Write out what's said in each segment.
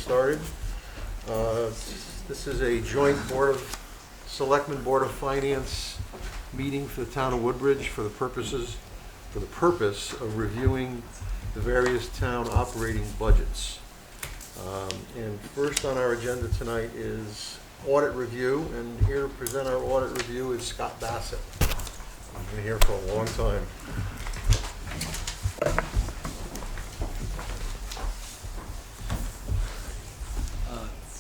started. This is a joint Selectmen Board of Finance meeting for the town of Woodbridge for the purpose of reviewing the various town operating budgets. And first on our agenda tonight is audit review, and here to present our audit review is Scott Bassett. I've been here for a long time.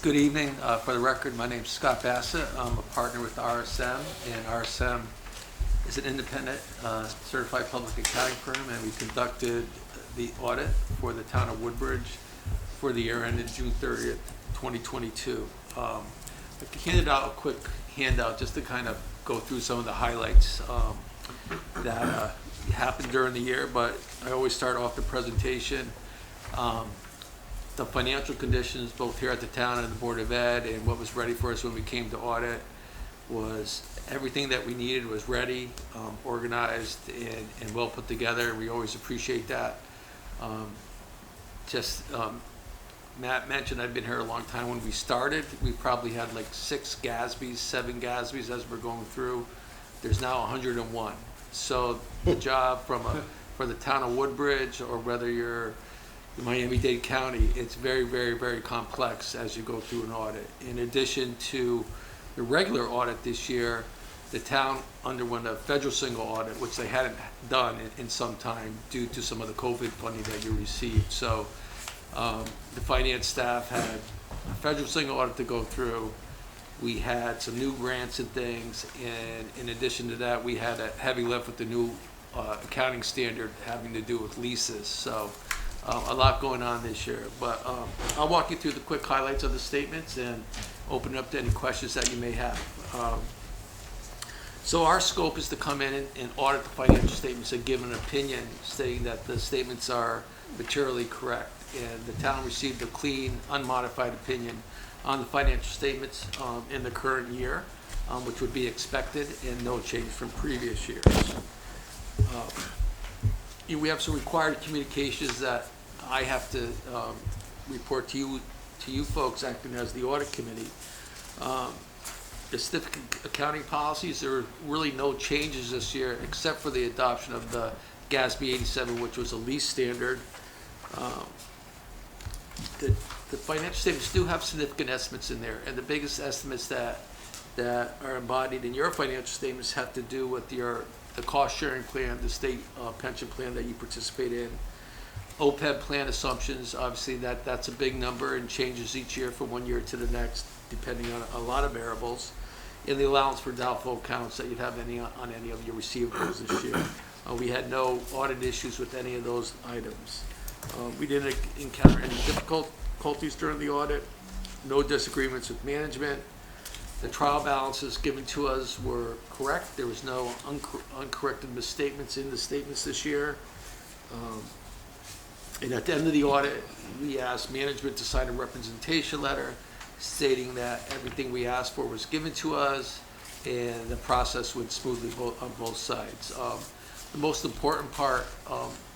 Good evening. For the record, my name is Scott Bassett. I'm a partner with RSM, and RSM is an independent certified public accounting firm, and we conducted the audit for the town of Woodbridge for the year ended June 30th, 2022. I handed out a quick handout just to kind of go through some of the highlights that happened during the year, but I always start off the presentation. The financial conditions both here at the town and the Board of Ed, and what was ready for us when we came to audit was everything that we needed was ready, organized, and well put together. We always appreciate that. Matt mentioned I've been here a long time. When we started, we probably had like 6 GASBs, 7 GASBs as we're going through. There's now 101. So the job for the town of Woodbridge, or whether you're Miami-Dade County, it's very, very, very complex as you go through an audit. In addition to the regular audit this year, the town underwent a federal single audit, which they hadn't done in some time due to some of the COVID funding that you received. So the finance staff had a federal single audit to go through. We had some new grants and things, and in addition to that, we had a heavy lift with the new accounting standard having to do with leases. So a lot going on this year, but I'll walk you through the quick highlights of the statements and open it up to any questions that you may have. So our scope is to come in and audit the financial statements and give an opinion stating that the statements are materially correct. And the town received a clean, unmodified opinion on the financial statements in the current year, which would be expected and no change from previous years. We have some required communications that I have to report to you folks acting as the audit committee. The certificate accounting policies, there are really no changes this year except for the adoption of the GASB 87, which was a lease standard. The financial statements do have significant estimates in there, and the biggest estimates that are embodied in your financial statements have to do with the cost sharing plan, the state pension plan that you participate in, OpEB plan assumptions. Obviously that's a big number and changes each year from one year to the next depending on a lot of variables, and the allowance for doubtful accounts that you'd have on any of your receivables this year. We had no audit issues with any of those items. We didn't encounter any difficulties during the audit, no disagreements with management. The trial balances given to us were correct. There was no uncorrected misstatements in the statements this year. And at the end of the audit, we asked management to sign a representation letter stating that everything we asked for was given to us and the process went smoothly on both sides. The most important part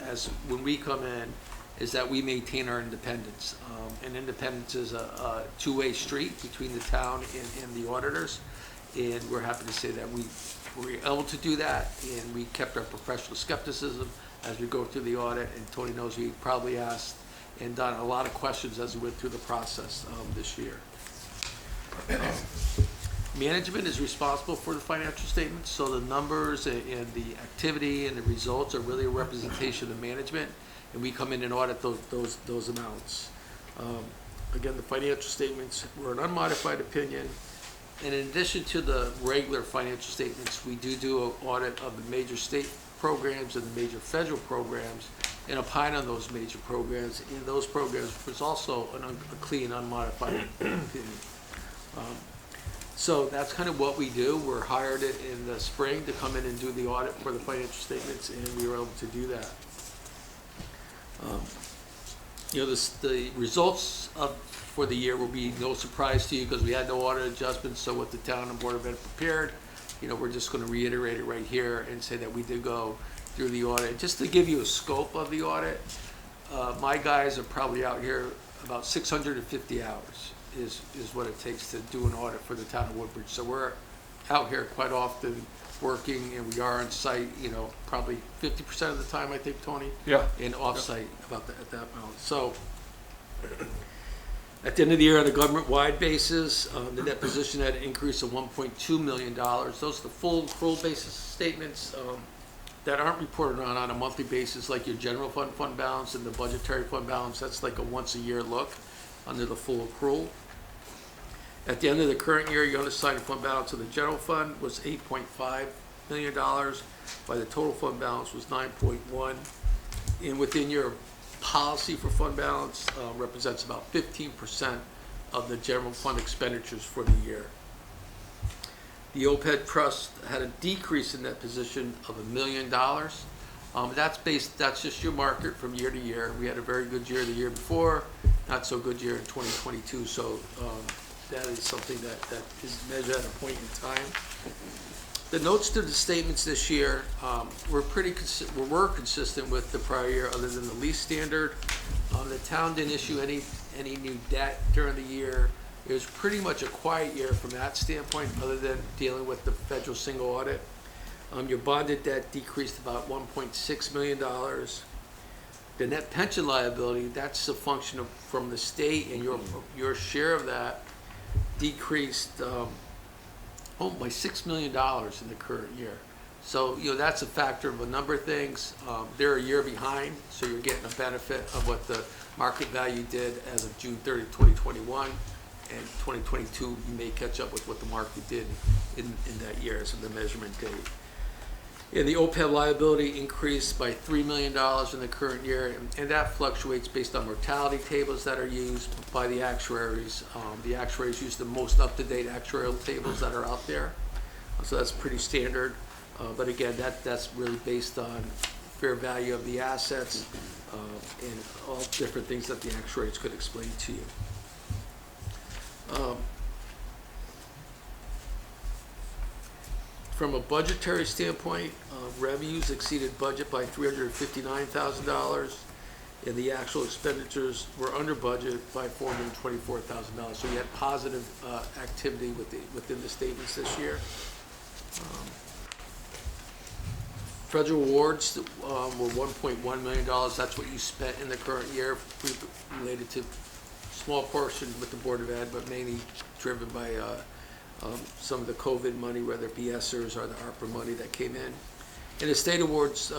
as when we come in is that we maintain our independence. And independence is a two-way street between the town and the auditors. And we're happy to say that we were able to do that, and we kept our professional skepticism as we go through the audit. And Tony knows we probably asked and done a lot of questions as we went through the process this year. Management is responsible for the financial statements, so the numbers and the activity and the results are really a representation of management, and we come in and audit those amounts. Again, the financial statements were an unmodified opinion, and in addition to the regular financial statements, we do an audit of the major state programs and the major federal programs and opine on those major programs. In those programs was also a clean, unmodified opinion. So that's kind of what we do. We're hired in the spring to come in and do the audit for the financial statements, and we were able to do that. The results for the year will be no surprise to you because we had no audit adjustments. So what the town and Board of Ed prepared, we're just going to reiterate it right here and say that we did go through the audit. Just to give you a scope of the audit, my guys are probably out here about 650 hours is what it takes to do an audit for the town of Woodbridge. So we're out here quite often working, and we are on site, probably 50% of the time, I think, Tony? Yeah. And off-site about that, at that amount. So at the end of the year, on a government-wide basis, the net position had an increase of $1.2 million. Those are the full accrual basis statements that aren't reported on a monthly basis, like your general fund balance and the budgetary fund balance. That's like a once-a-year look under the full accrual. At the end of the current year, your unassigned fund balance of the general fund was $8.5 million, while the total fund balance was $9.1. And within your policy for fund balance represents about 15% of the general fund expenditures for the year. The OpEB trust had a decrease in that position of $1 million. That's just your market from year to year. We had a very good year the year before, not so good year in 2022. So that is something that is measured at a point in time. The notes to the statements this year were consistent with the prior year, other than the lease standard. The town didn't issue any new debt during the year. It was pretty much a quiet year from that standpoint, other than dealing with the federal single audit. Your bonded debt decreased about $1.6 million. The net pension liability, that's a function of from the state, and your share of that decreased by $6 million in the current year. So that's a factor of a number of things. They're a year behind, so you're getting a benefit of what the market value did as of June 30, 2021. And 2022, you may catch up with what the market did in that year as of the measurement date. And the OpEB liability increased by $3 million in the current year, and that fluctuates based on mortality tables that are used by the actuaries. The actuaries use the most up-to-date actuarial tables that are out there, so that's pretty standard. But again, that's really based on fair value of the assets and all different things that the actuaries could explain to you. From a budgetary standpoint, revenues exceeded budget by $359,000, and the actual expenditures were under budget by $424,000. So you had positive activity within the statements this year. Federal awards were $1.1 million. That's what you spent in the current year related to small portion with the Board of Ed, but mainly driven by some of the COVID money, whether it be ESSERS or the ARPA money that came in. And the state awards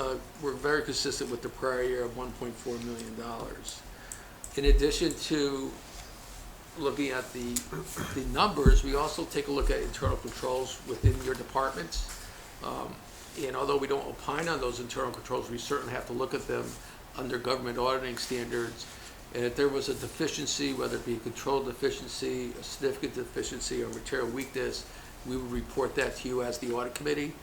were very consistent with the prior year of $1.4 million. In addition to looking at the numbers, we also take a look at internal controls within your departments. And although we don't opine on those internal controls, we certainly have to look at them under government auditing standards. And if there was a deficiency, whether it be a control deficiency, a significant deficiency, or material weakness, we would report that to you as the audit committee.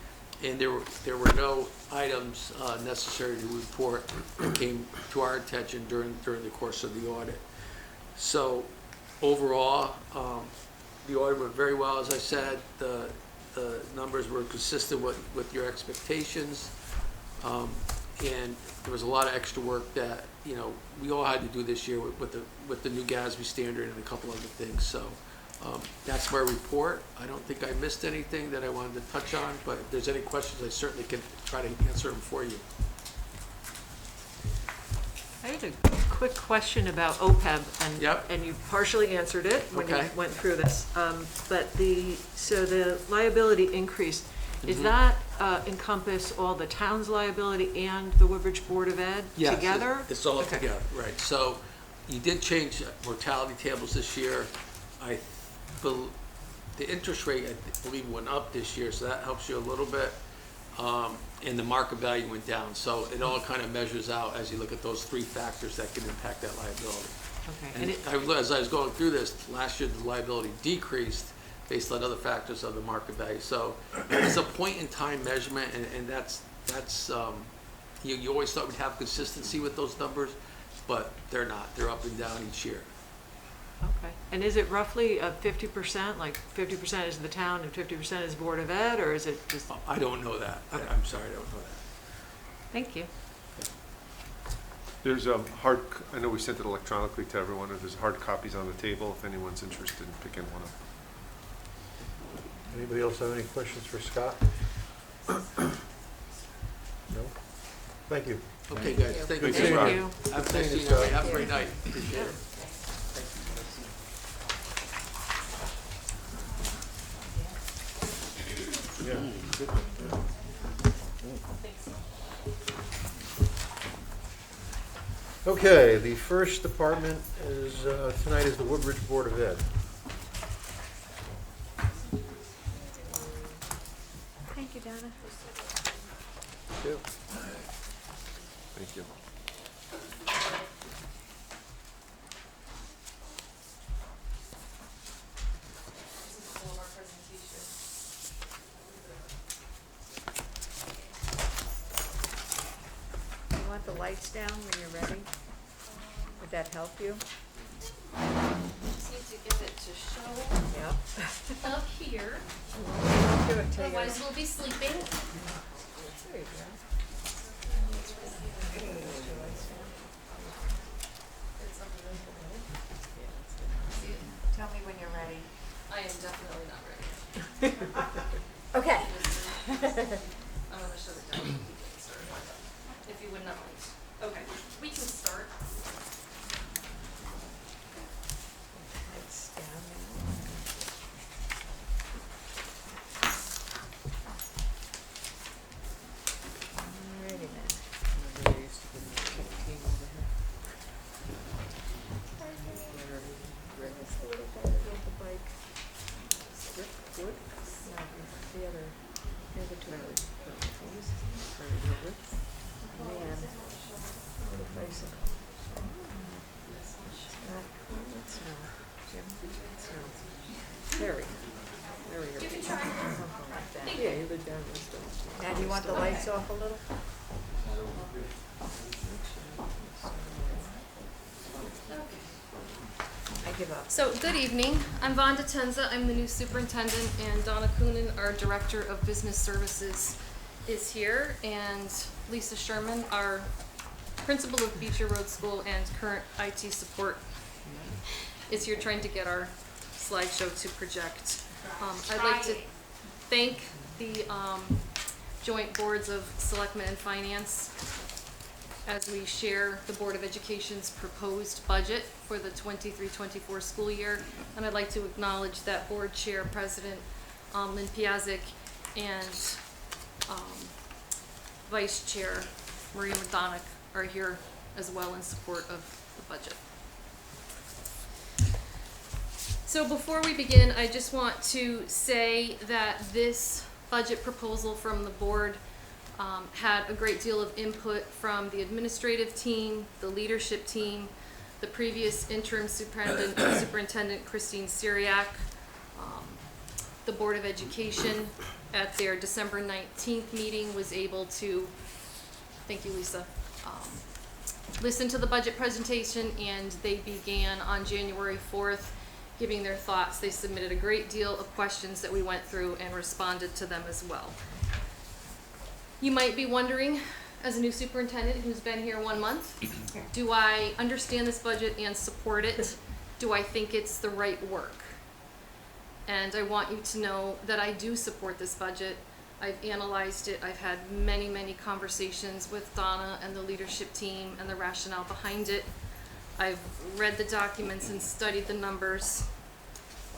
And there were no items necessary to report that came to our attention during the course of the audit. So overall, the audit went very well. As I said, the numbers were consistent with your expectations. And there was a lot of extra work that we all had to do this year with the new GASB standard and a couple other things. So that's my report. I don't think I missed anything that I wanted to touch on, but if there's any questions, I certainly can try to answer them for you. I had a quick question about OpEB, and Yep. and you partially answered it when Okay. you went through this. But the liability increase, is that encompass all the town's liability and the Woodbridge Board of Ed Yes, together? it's all Okay. together, right. So you did change mortality tables this year. The interest rate, I believe, went up this year, so that helps you a little bit. And the market value went down. So it all kind of measures out as you look at those three factors that can impact that liability. Okay. And as I was going through this, last year the liability decreased based on other factors of the market value. So it's a point in time measurement, and that's you always thought we'd have consistency with those numbers, but they're not. They're up and down each year. Okay. And is it roughly 50%, like 50% is the town and 50% is Board of Ed, or is it just? I don't know that. Okay. I'm sorry, I don't know that. Thank you. There's I know we sent it electronically to everyone, and there's hard copies on the table if anyone's interested in picking one up. Anybody else have any questions for Scott? No? Thank you. Okay, guys, thank you. Thank you. Thank you. Have a nice evening, everybody. Have a great night. Appreciate it. Okay, the first department is, tonight is the Woodbridge Board of Ed. Thank you, Donna. Thank you. Thank you. You want the lights down when you're ready? Would that help you? Just need to get it to show Yep. up here, Do it till you're. otherwise we'll be sleeping. There you go. Tell me when you're ready. I am definitely not ready. Okay. I'm gonna shut it down if you would not mind. Okay, we can start. Lights down now. Alrighty then. This little guy that rode the bike. Wood? No, the other two. Man, on a bicycle. Scott, it's no. Jim, it's no. Terry. There we go. You can try. Something like that. Thank Yeah, you live down this way. Now, do you want the lights off a little? I give up. So, good evening. I'm Vonda Tenza. I'm the new superintendent, and Donna Coonan, our director of business services, is here, and Lisa Sherman, our principal of Beecher Road School and current IT support, is here trying to get our slideshow to project. I'd like to thank the joint boards of Selectmen and Finance as we share the Board of Education's proposed budget for the 23-24 school year. And I'd like to acknowledge that board chair, President Lynn Piazzik, and Vice Chair Maria McDonough are here as well in support of the budget. So before we begin, I just want to say that this budget proposal from the board had a great deal of input from the administrative team, the leadership team, the previous interim superintendent Christine Syriac, the Board of Education at their December 19th meeting was able to, thank you Lisa, listen to the budget presentation, and they began on January 4th giving their thoughts. They submitted a great deal of questions that we went through and responded to them as well. You might be wondering, as a new superintendent who's been here 1 month, do I understand this budget and support it? Do I think it's the right work? And I want you to know that I do support this budget. I've analyzed it. I've had many, many conversations with Donna and the leadership team and the rationale behind it. I've read the documents and studied the numbers.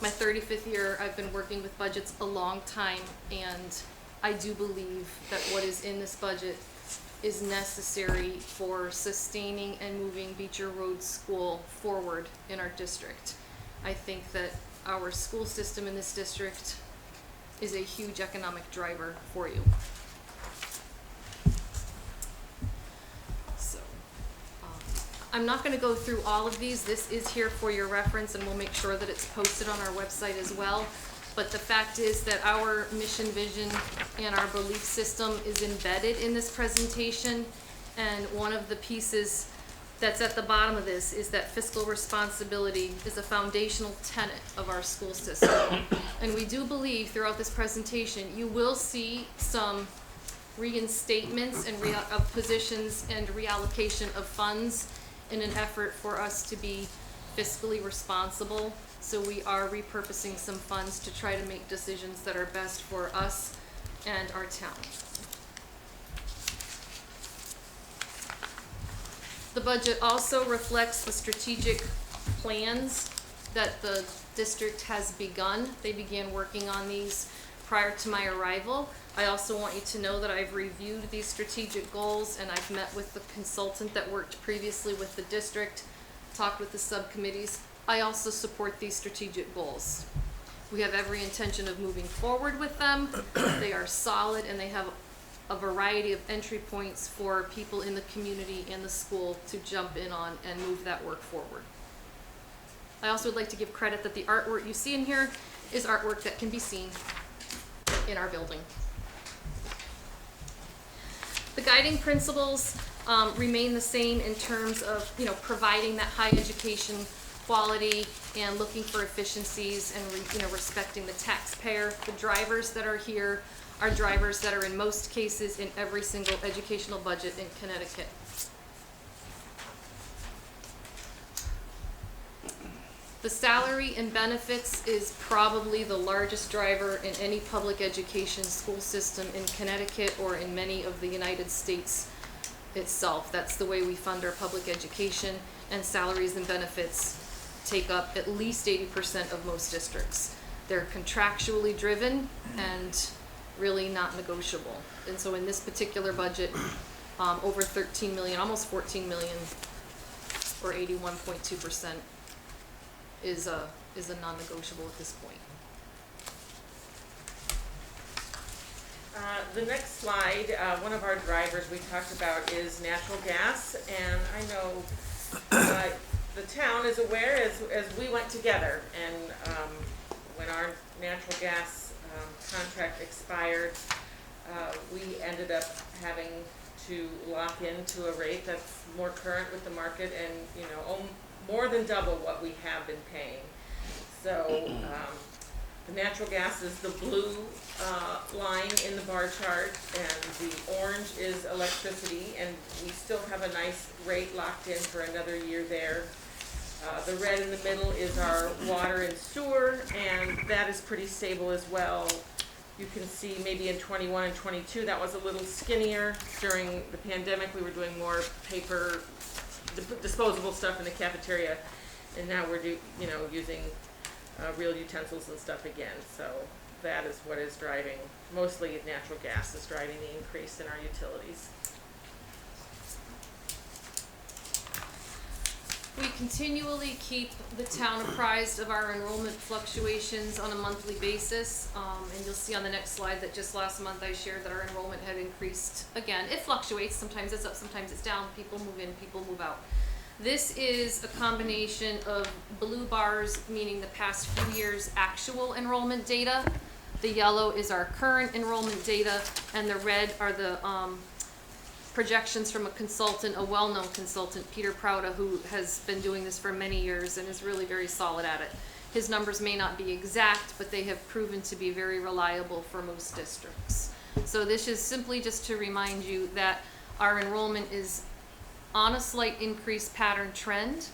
My 35th year, I've been working with budgets a long time, and I do believe that what is in this budget is necessary for sustaining and moving Beecher Road School forward in our district. I think that our school system in this district is a huge economic driver for you. So, I'm not going to go through all of these. This is here for your reference, and we'll make sure that it's posted on our website as well. But the fact is that our mission, vision, and our belief system is embedded in this presentation, and one of the pieces that's at the bottom of this is that fiscal responsibility is a foundational tenet of our school system. And we do believe throughout this presentation you will see some reinstatements and of positions and reallocation of funds in an effort for us to be fiscally responsible. So we are repurposing some funds to try to make decisions that are best for us and our town. The budget also reflects the strategic plans that the district has begun. They began working on these prior to my arrival. I also want you to know that I've reviewed these strategic goals, and I've met with the consultant that worked previously with the district, talked with the subcommittees. I also support these strategic goals. We have every intention of moving forward with them. They are solid, and they have a variety of entry points for people in the community and the school to jump in on and move that work forward. I also would like to give credit that the artwork you see in here is artwork that can be seen in our building. The guiding principles remain the same in terms of, providing that high education quality and looking for efficiencies and respecting the taxpayer. The drivers that are here are drivers that are in most cases in every single educational budget in Connecticut. The salary and benefits is probably the largest driver in any public education school system in Connecticut or in many of the United States itself. That's the way we fund our public education, and salaries and benefits take up at least 80% of most districts. They're contractually driven and really not negotiable. And so in this particular budget, over 13 million, almost 14 million, or 81.2%. is a non-negotiable at this point. The next slide, one of our drivers we talked about is natural gas, and I know the town is aware as we went together, and when our natural gas contract expired, we ended up having to lock into a rate that's more current with the market and, more than double what we have been paying. So the natural gas is the blue line in the bar chart, and the orange is electricity, and we still have a nice rate locked in for another year there. The red in the middle is our water and sewer, and that is pretty stable as well. You can see maybe in 21 and 22 that was a little skinnier. During the pandemic we were doing more paper disposable stuff in the cafeteria, and now we're using real utensils and stuff again. So that is what is driving, mostly natural gas is driving the increase in our utilities. We continually keep the town apprised of our enrollment fluctuations on a monthly basis, and you'll see on the next slide that just last month I shared that our enrollment had increased again. It fluctuates, sometimes it's up, sometimes it's down, people move in, people move out. This is a combination of blue bars, meaning the past few years' actual enrollment data. The yellow is our current enrollment data, and the red are the projections from a consultant, a well-known consultant, Peter Prouda, who has been doing this for many years and is really very solid at it. His numbers may not be exact, but they have proven to be very reliable for most districts. So this is simply just to remind you that our enrollment is on a slight increase pattern trend,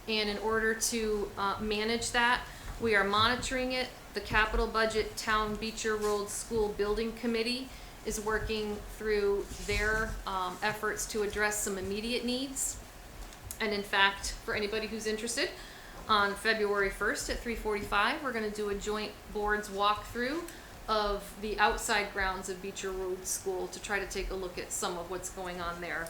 and in order to manage that, we are monitoring it. The capital budget town Beecher Road School Building Committee is working through their efforts to address some immediate needs. And in fact, for anybody who's interested, on February 1st at 3:45, we're gonna do a joint boards walkthrough of the outside grounds of Beecher Road School to try to take a look at some of what's going on there.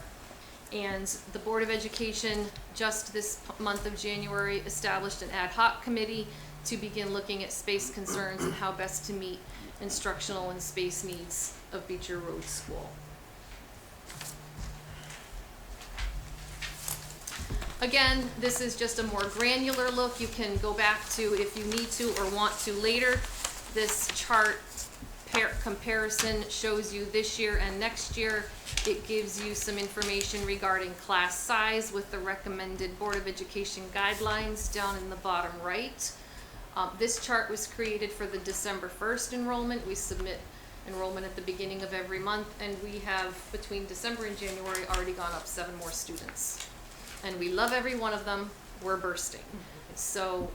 And the Board of Education, just this month of January, established an ad hoc committee to begin looking at space concerns and how best to meet instructional and space needs of Beecher Road School. Again, this is just a more granular look. You can go back to, if you need to or want to later, this chart comparison shows you this year and next year. It gives you some information regarding class size with the recommended Board of Education guidelines down in the bottom right. This chart was created for the December 1st enrollment. We submit enrollment at the beginning of every month, and we have, between December and January, already gone up 7 more students. And we love every one of them. We're bursting. So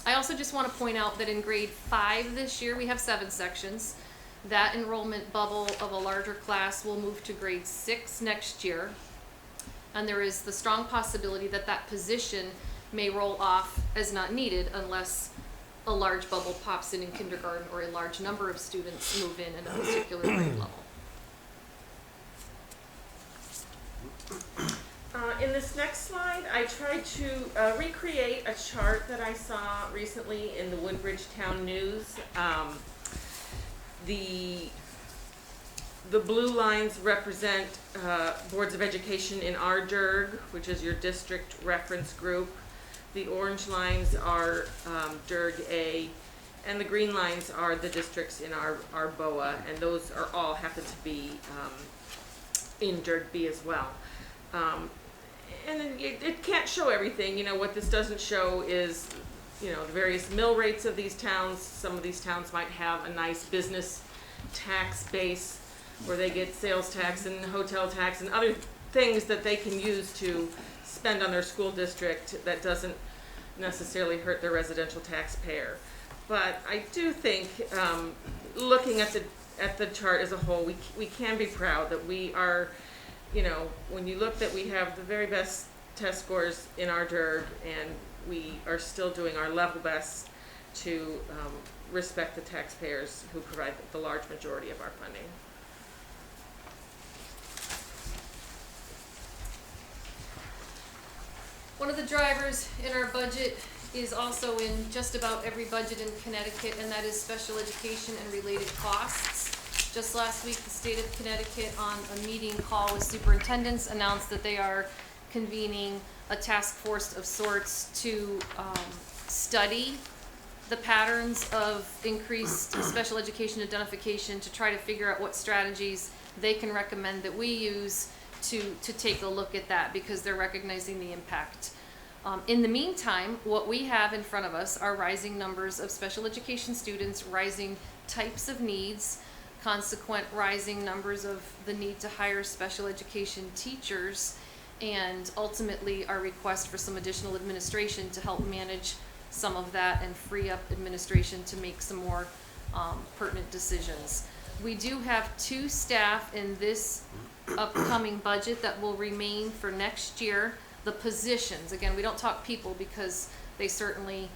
I also just want to point out that in grade 5 this year, we have 7 sections. That enrollment bubble of a larger class will move to grade 6 next year. And there is the strong possibility that that position may roll off as not needed unless a large bubble pops in kindergarten or a large number of students move in a particular grade level. In this next slide, I tried to recreate a chart that I saw recently in the Woodbridge Town News. The blue lines represent boards of education in our DIRG, which is your district reference group. The orange lines are DIRG A, and the green lines are the districts in our BOA, and those are all happen to be in DIRG B as well. And then it can't show everything. You know, what this doesn't show is, you know, the various mill rates of these towns. Some of these towns might have a nice business tax base where they get sales tax and hotel tax and other things that they can use to spend on their school district that doesn't necessarily hurt their residential taxpayer. But I do think, looking at the chart as a whole, we can be proud that we are, you know, when you look that we have the very best test scores in our DIRG, and we are still doing our level best to respect the taxpayers who provide the large majority of our funding. One of the drivers in our budget is also in just about every budget in Connecticut, and that is special education and related costs. Just last week, the state of Connecticut, on a meeting call with superintendents, announced that they are convening a task force of sorts to study the patterns of increased special education identification, to try to figure out what strategies they can recommend that we use to take a look at that, because they're recognizing the impact. In the meantime, what we have in front of us are rising numbers of special education students, rising types of needs, consequent rising numbers of the need to hire special education teachers, and ultimately our request for some additional administration to help manage some of that and free up administration to make some more pertinent decisions. We do have 2 staff in this upcoming budget that will remain for next year. The positions, again, we don't talk people because they certainly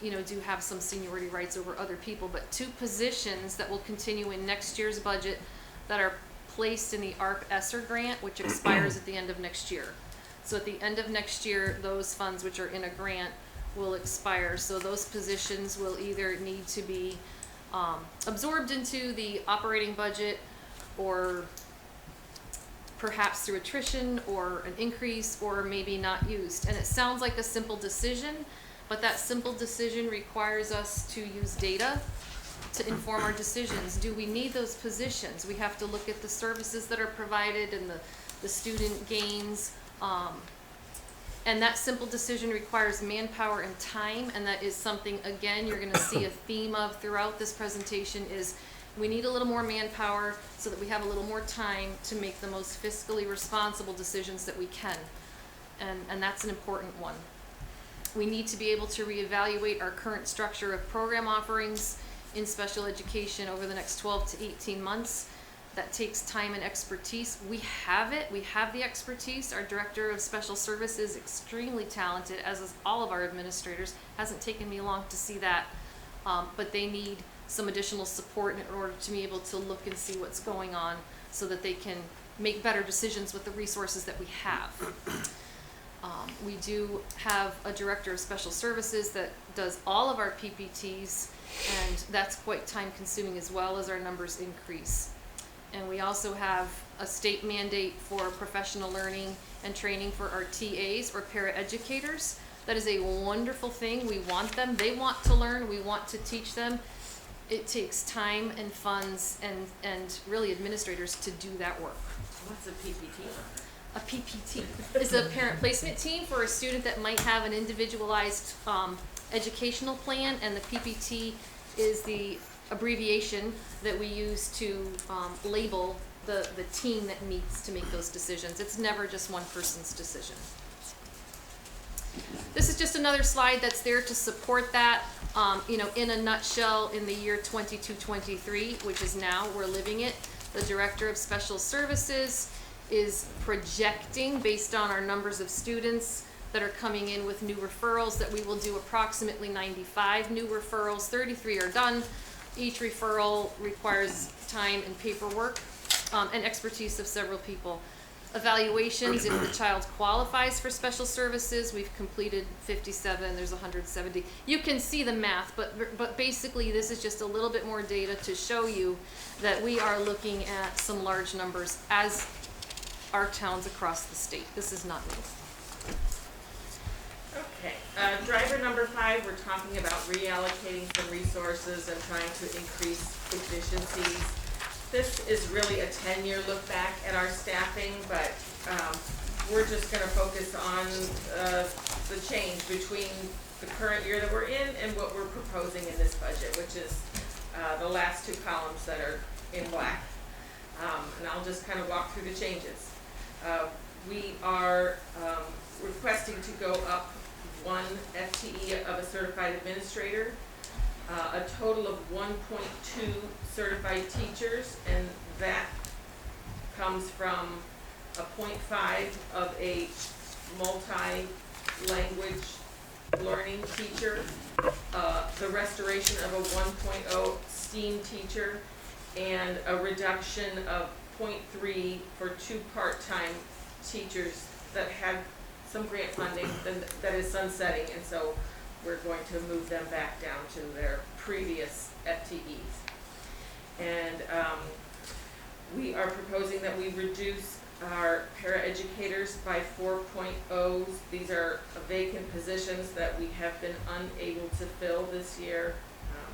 you know, do have some seniority rights over other people, but 2 positions that will continue in next year's budget that are placed in the ARP ESSER grant, which expires at the end of next year. So at the end of next year, those funds which are in a grant will expire. So those positions will either need to be absorbed into the operating budget, or perhaps through attrition or an increase, or maybe not used. And it sounds like a simple decision, but that simple decision requires us to use data to inform our decisions. Do we need those positions? We have to look at the services that are provided and the student gains. And that simple decision requires manpower and time, and that is something, again, you're gonna see a theme of throughout this presentation is we need a little more manpower so that we have a little more time to make the most fiscally responsible decisions that we can. And that's an important one. We need to be able to reevaluate our current structure of program offerings in special education over the next 12 to 18 months. That takes time and expertise. We have it. We have the expertise. Our director of special services is extremely talented, as is all of our administrators. Hasn't taken me long to see that, but they need some additional support in order to be able to look and see what's going on so that they can make better decisions with the resources that we have. We do have a director of special services that does all of our PPTs, and that's quite time consuming as well as our numbers increase. And we also have a state mandate for professional learning and training for our TAs or paraeducators. That is a wonderful thing. We want them. They want to learn. We want to teach them. It takes time and funds and really administrators to do that work. What's a PPT? A PPT is a parent placement team for a student that might have an individualized educational plan, and the PPT is the abbreviation that we use to label the team that needs to make those decisions. It's never just one person's decision. This is just another slide that's there to support that. You know, in a nutshell, in the year 22-23, which is now, we're living it, the Director of Special Services is projecting, based on our numbers of students that are coming in with new referrals, that we will do approximately 95 new referrals. 33 are done. Each referral requires time and paperwork and expertise of several people. Evaluations, if the child qualifies for special services, we've completed 57, there's 170. You can see the math, but basically this is just a little bit more data to show you that we are looking at some large numbers as our towns across the state. This is not new. Okay, driver number 5, we're talking about reallocating some resources and trying to increase efficiencies. This is really a 10-year look back at our staffing, but we're just going to focus on the change between the current year that we're in and what we're proposing in this budget, which is the last 2 columns that are in black. And I'll just kind of walk through the changes. We are requesting to go up 1 FTE of a certified administrator, a total of 1.2 certified teachers, and that comes from a 0.5 of a multi-language learning teacher, the restoration of a 1.0 STEAM teacher, and a reduction of 0.3 for 2 part-time teachers that had some grant funding that is sunsetting, and so we're going to move them back down to their previous FTEs. And we are proposing that we reduce our paraeducators by 4.0s. These are vacant positions that we have been unable to fill this year.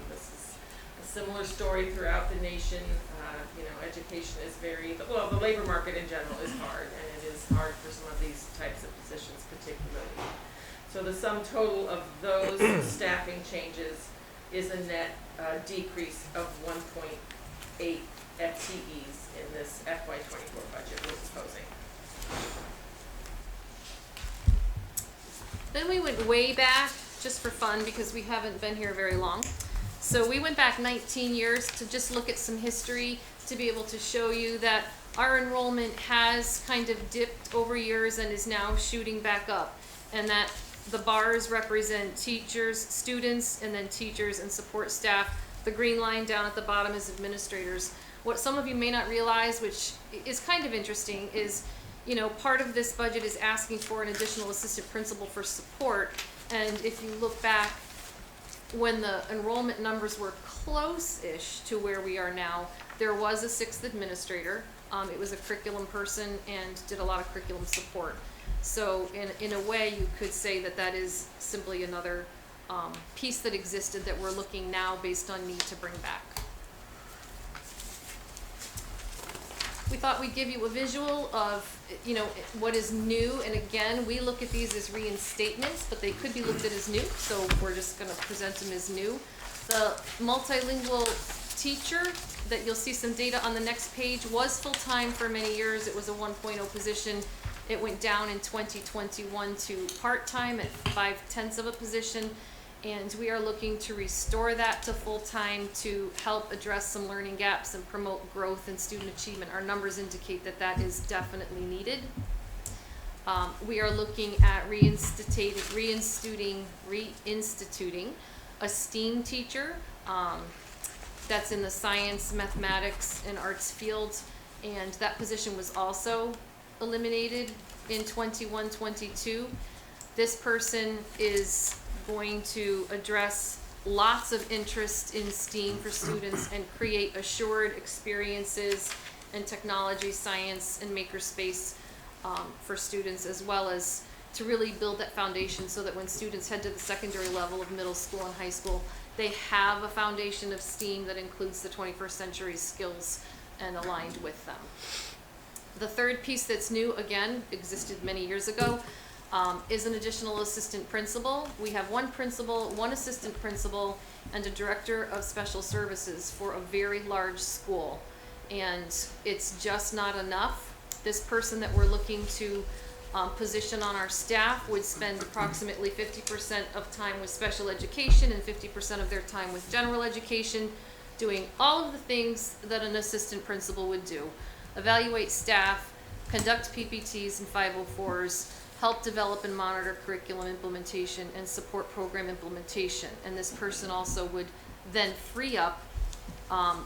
This is a similar story throughout the nation. You know, education is well, the labor market in general is hard, and it is hard for some of these types of positions particularly. So the sum total of those staffing changes is a net decrease of 1.8 FTEs in this FY24 budget we're proposing. Then we went way back, just for fun, because we haven't been here very long. So we went back 19 years to just look at some history to be able to show you that our enrollment has kind of dipped over years and is now shooting back up. And that the bars represent teachers, students, and then teachers and support staff. The green line down at the bottom is administrators. What some of you may not realize, which is kind of interesting, is, you know, part of this budget is asking for an additional assistant principal for support. And if you look back, when the enrollment numbers were close-ish to where we are now, there was a 6th administrator. It was a curriculum person and did a lot of curriculum support. So in a way, you could say that that is simply another piece that existed that we're looking now based on need to bring back. We thought we'd give you a visual of, you know, what is new. And again, we look at these as reinstatements, but they could be looked at as new. So we're just going to present them as new. The multilingual teacher that you'll see some data on the next page was full-time for many years. It was a 1.0 position. It went down in 2021 to part-time at 5/10 of a position. And we are looking to restore that to full-time to help address some learning gaps and promote growth and student achievement. Our numbers indicate that that is definitely needed. We are looking at reinstituting a STEAM teacher that's in the science, mathematics, and arts fields. And that position was also eliminated in 21-22. This person is going to address lots of interest in STEAM for students and create assured experiences in technology, science, and makerspace for students, as well as to really build that foundation so that when students head to the secondary level of middle school and high school, they have a foundation of STEAM that includes the 21st century skills and aligned with them. The third piece that's new, again, existed many years ago, is an additional assistant principal. We have one principal, one assistant principal, and a director of special services for a very large school. And it's just not enough. This person that we're looking to position on our staff would spend approximately 50% of time with special education and 50% of their time with general education, doing all of the things that an assistant principal would do. Evaluate staff, conduct PPTs and 504s, help develop and monitor curriculum implementation, and support program implementation. And this person also would then free up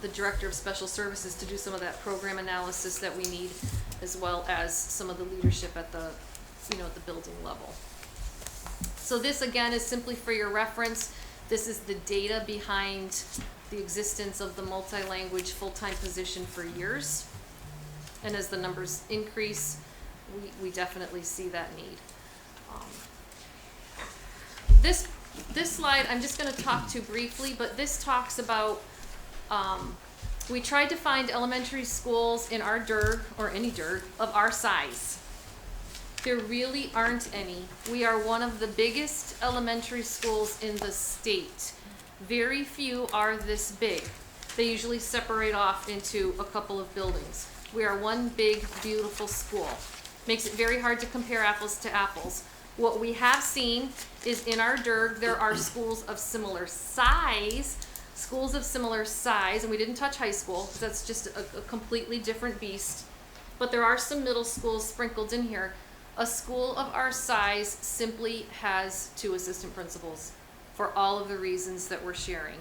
the director of special services to do some of that program analysis that we need, as well as some of the leadership at the, at the building level. So this again is simply for your reference. This is the data behind the existence of the multi-language full-time position for years. And as the numbers increase, we definitely see that need. This slide I'm just going to talk to briefly, but this talks about, we tried to find elementary schools in our DIRG, or any DIRG, of our size. There really aren't any. We are one of the biggest elementary schools in the state. Very few are this big. They usually separate off into a couple of buildings. We are one big, beautiful school. Makes it very hard to compare apples to apples. What we have seen is in our DIRG, there are schools of similar size, and we didn't touch high school, because that's just a completely different beast. But there are some middle schools sprinkled in here. A school of our size simply has 2 assistant principals for all of the reasons that we're sharing.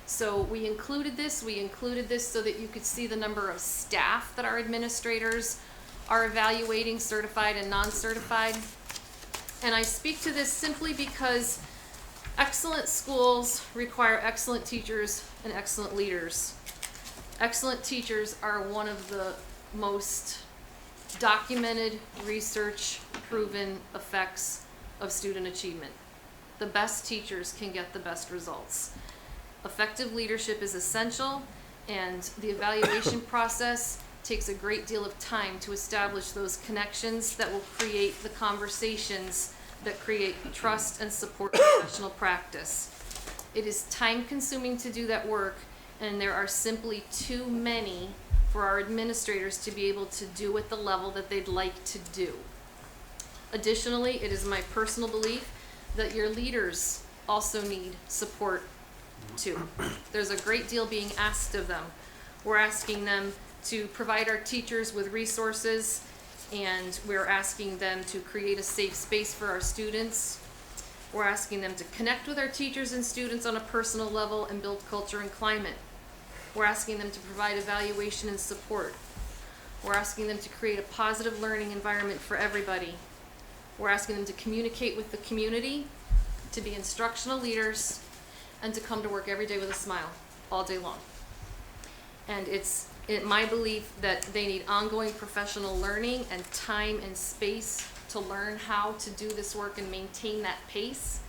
So we included this so that you could see the number of staff that our administrators are evaluating, certified and non-certified. And I speak to this simply because excellent schools require excellent teachers and excellent leaders. Excellent teachers are one of the most documented, research-proven effects of student achievement. The best teachers can get the best results. Effective leadership is essential, and the evaluation process takes a great deal of time to establish those connections that will create the conversations that create trust and support professional practice. It is time-consuming to do that work, and there are simply too many for our administrators to be able to do at the level that they'd like to do. Additionally, it is my personal belief that your leaders also need support too. There's a great deal being asked of them. We're asking them to provide our teachers with resources, and we're asking them to create a safe space for our students. We're asking them to connect with our teachers and students on a personal level and build culture and climate. We're asking them to provide evaluation and support. We're asking them to create a positive learning environment for everybody. We're asking them to communicate with the community, to be instructional leaders, and to come to work every day with a smile, all day long. And it's my belief that they need ongoing professional learning and time and space to learn how to do this work and maintain that pace.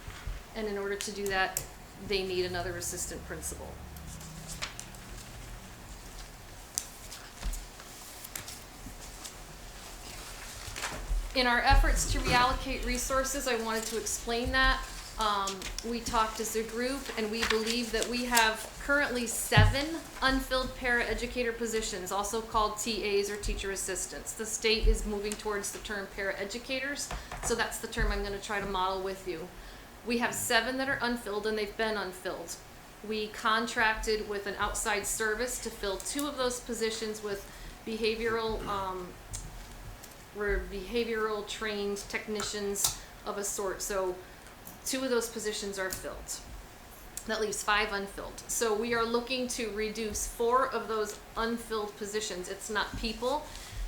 And in order to do that, they need another assistant principal. In our efforts to reallocate resources, I wanted to explain that. We talked as a group, and we believe that we have currently 7 unfilled paraeducator positions, also called TAs or teacher assistants. The state is moving towards the term paraeducators, so that's the term I'm going to try to model with you. We have 7 that are unfilled, and they've been unfilled. We contracted with an outside service to fill 2 of those positions with behavioral trained technicians of a sort. So 2 of those positions are filled. That leaves 5 unfilled. So we are looking to reduce 4 of those unfilled positions. It's not people,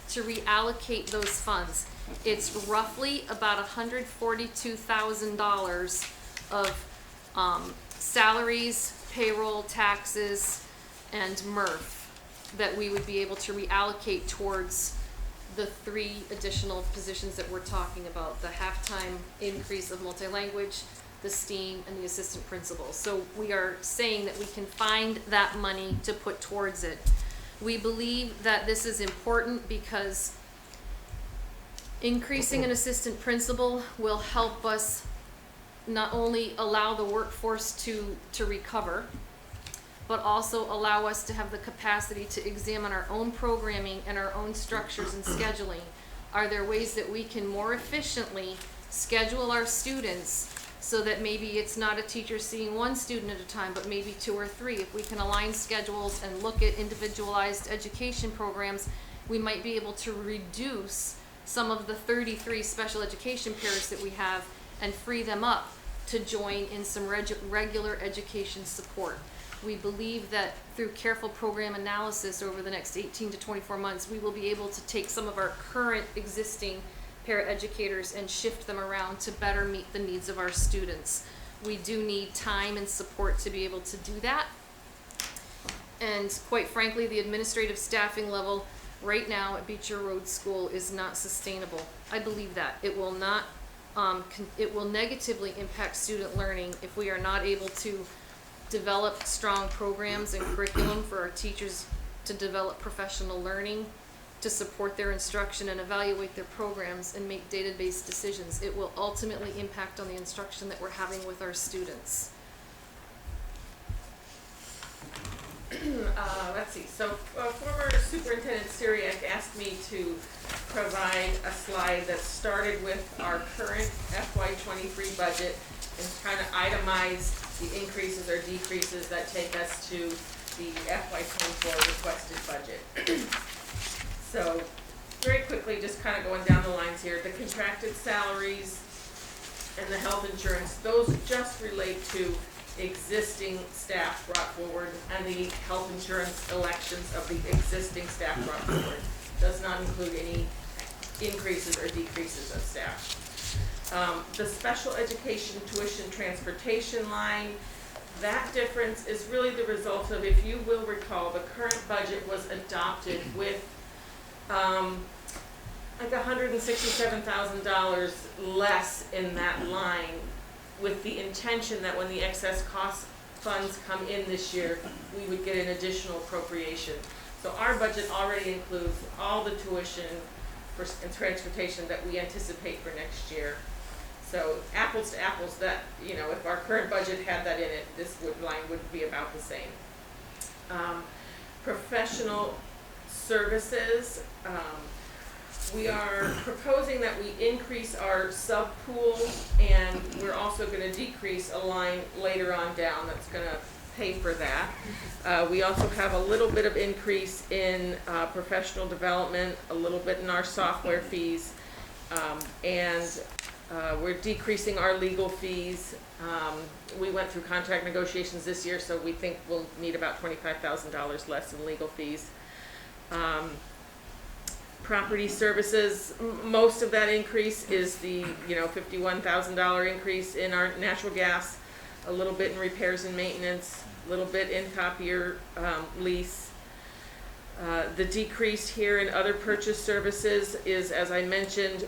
to reallocate those funds. It's roughly about $142,000 of salaries, payroll, taxes, and MRF that we would be able to reallocate towards the 3 additional positions that we're talking about, the half-time increase of multi-language, the STEAM, and the assistant principal. So we are saying that we can find that money to put towards it. We believe that this is important because Increasing an assistant principal will help us not only allow the workforce to recover, but also allow us to have the capacity to examine our own programming and our own structures and scheduling. Are there ways that we can more efficiently schedule our students so that maybe it's not a teacher seeing one student at a time, but maybe 2 or 3? If we can align schedules and look at individualized education programs, we might be able to reduce some of the 33 special education pairs that we have and free them up to join in some regular education support. We believe that through careful program analysis over the next 18 to 24 months, we will be able to take some of our current existing paraeducators and shift them around to better meet the needs of our students. We do need time and support to be able to do that. And quite frankly, the administrative staffing level right now at Beecher Road School is not sustainable. I believe that. It will not, it will negatively impact student learning if we are not able to develop strong programs and curriculum for our teachers to develop professional learning, to support their instruction and evaluate their programs and make data-based decisions. It will ultimately impact on the instruction that we're having with our students. Let's see, so former Superintendent Syriac asked me to provide a slide that started with our current FY23 budget and kind of itemize the increases or decreases that take us to the FY24 requested budget. So very quickly, just kind of going down the lines here, the contracted salaries and the health insurance, those just relate to existing staff brought forward and the health insurance elections of the existing staff brought forward. Does not include any increases or decreases of staff. The special education tuition transportation line, that difference is really the result of, if you will recall, the current budget was adopted with like $167,000 less in that line, with the intention that when the excess cost funds come in this year, we would get an additional appropriation. So our budget already includes all the tuition and transportation that we anticipate for next year. So apples to apples, that, you know, if our current budget had that in it, this line would be about the same. Professional services, we are proposing that we increase our sub-pool, and we're also going to decrease a line later on down that's going to pay for that. We also have a little bit of increase in professional development, a little bit in our software fees, and we're decreasing our legal fees. We went through contract negotiations this year, so we think we'll need about $25,000 less in legal fees. Property services, most of that increase is the, you know, $51,000 increase in our natural gas, a little bit in repairs and maintenance, a little bit in copier lease. The decrease here in other purchase services is, as I mentioned,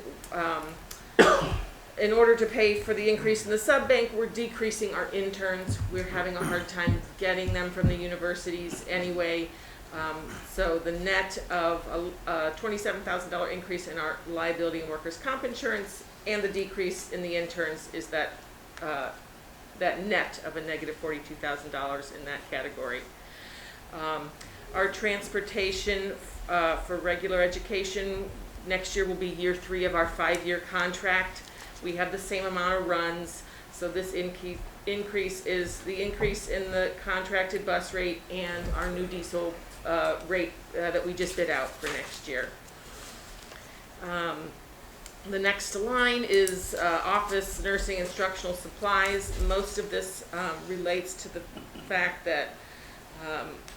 in order to pay for the increase in the sub-bank, we're decreasing our interns. We're having a hard time getting them from the universities anyway. So the net of a $27,000 increase in our liability and workers' comp insurance and the decrease in the interns is that that net of a negative $42,000 in that category. Our transportation for regular education, next year will be year 3 of our 5-year contract. We have the same amount of runs, so this increase is the increase in the contracted bus rate and our new diesel rate that we just bid out for next year. The next line is office, nursing, instructional supplies. Most of this relates to the fact that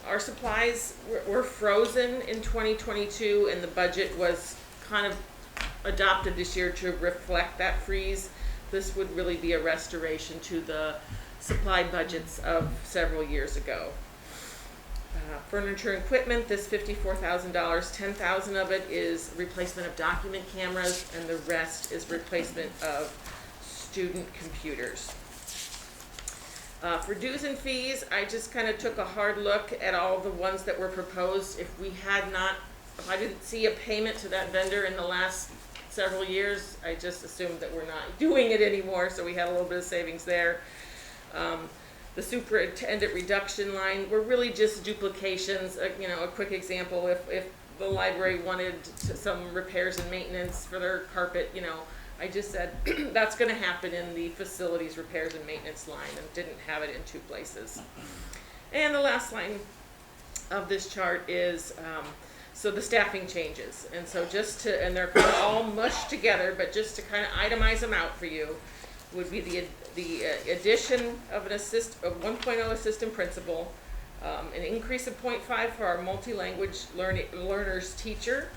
our supplies were frozen in 2022, and the budget was kind of adopted this year to reflect that freeze. This would really be a restoration to the supply budgets of several years ago. Furniture and equipment, this $54,000, $10,000 of it is replacement of document cameras, and the rest is replacement of student computers. For dues and fees, I just kind of took a hard look at all the ones that were proposed. If I didn't see a payment to that vendor in the last several years. I just assumed that we're not doing it anymore, so we had a little bit of savings there. The superintendent reduction line, were really just duplications. You know, a quick example, if the library wanted some repairs and maintenance for their carpet, you know, I just said that's going to happen in the facilities repairs and maintenance line, and didn't have it in two places. And the last line of this chart is so the staffing changes, and so just to, and they're kind of all mushed together, but just to kind of itemize them out for you, would be the addition of an 1.0 assistant principal, an increase of 0.5 for our multi-language learners teacher,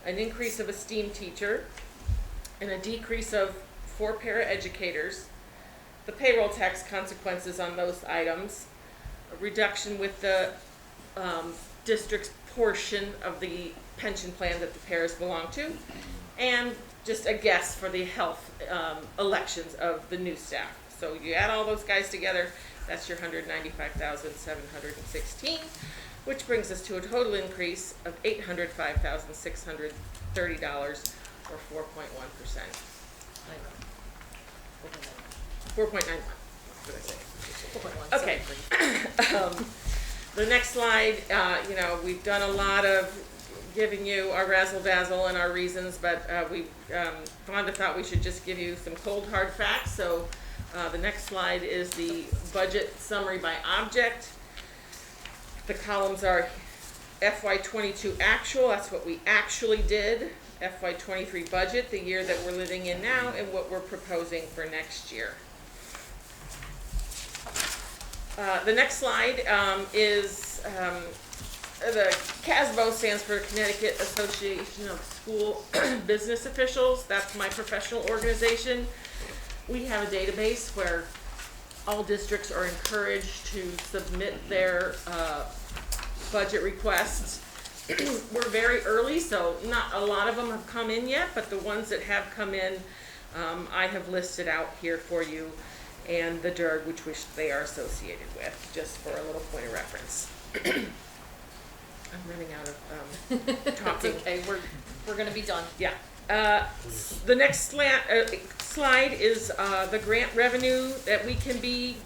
an increase of a STEAM teacher, and a decrease of 4 paraeducators, the payroll tax consequences on those items, a reduction with the district's portion of the pension plan that the paras belong to, and just a guess for the health elections of the new staff. So you add all those guys together, that's your $195,716, which brings us to a total increase of $805,630, or 4.1%. 4.91. What did I say? 4.1. Okay. The next slide, you know, we've done a lot of giving you our razzle-dazzle and our reasons, but Vonda thought we should just give you some cold hard facts. So the next slide is the budget summary by object. The columns are FY22 actual, that's what we actually did, FY23 budget, the year that we're living in now, and what we're proposing for next year. The next slide is the CASBO, stands for Connecticut Association of School Business Officials. That's my professional organization. We have a database where all districts are encouraged to submit their budget requests. We're very early, so not a lot of them have come in yet, but the ones that have come in, I have listed out here for you, and the DERG, which they are associated with, just for a little point of reference. I'm running out of That's talking. okay, we're gonna be done. Yeah. The next slide is the grant revenue that we can be.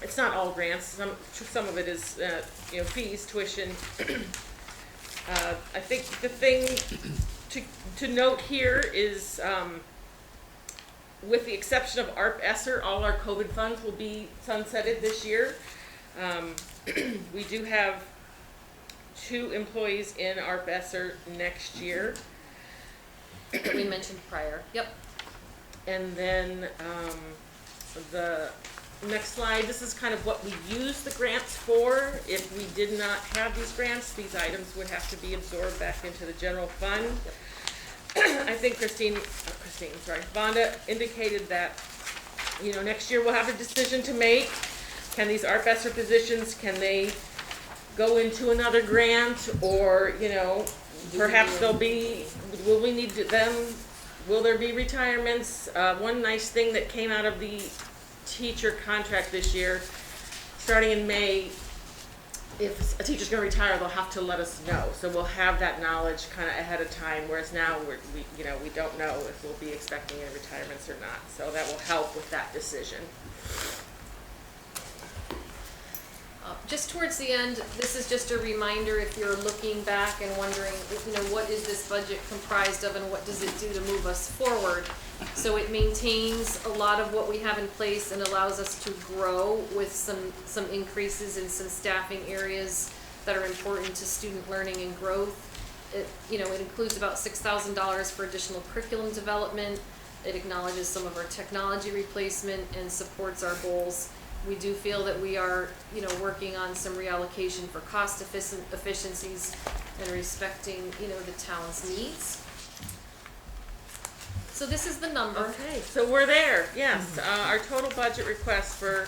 It's not all grants. Some of it is you know, fees, tuition. I think the thing to note here is, with the exception of ARP-ESSER, all our COVID funds will be sunsetted this year. We do have 2 employees in ARP-ESSER next year. That we mentioned prior. Yep. And then the next slide, this is kind of what we use the grants for. If we did not have these grants, these items would have to be absorbed back into the general fund. Yep. I think Vonda indicated that, you know, next year we'll have a decision to make. Can these ARP-ESSER positions, can they go into another grant, or, you know, perhaps will we need them, will there be retirements? One nice thing that came out of the teacher contract this year, starting in May, if a teacher's gonna retire, they'll have to let us know. So we'll have that knowledge kind of ahead of time, whereas now we don't know if we'll be expecting any retirements or not. So that will help with that decision. Just towards the end, this is just a reminder if you're looking back and wondering, you know, what is this budget comprised of and what does it do to move us forward? So it maintains a lot of what we have in place and allows us to grow with some increases in some staffing areas that are important to student learning and growth. It includes about $6,000 for additional curriculum development. It acknowledges some of our technology replacement and supports our goals. We do feel that we are, working on some reallocation for cost efficiencies and respecting, the town's needs. So this is the number. Okay, so we're there, yes. Our total budget request for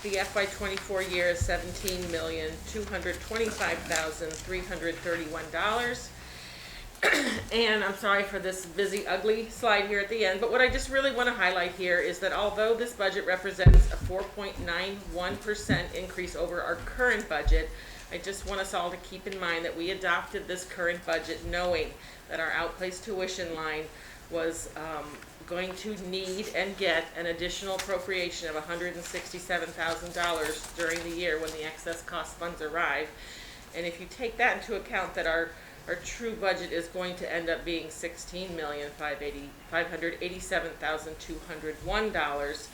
the FY24 year is $17,225,331. And I'm sorry for this busy, ugly slide here at the end, but what I just really want to highlight here is that although this budget represents a 4.91% increase over our current budget, I just want us all to keep in mind that we adopted this current budget knowing that our outplaced tuition line was going to need and get an additional appropriation of $167,000 during the year when the excess cost funds arrive. And if you take that into account, that our true budget is going to end up being $16,587,201,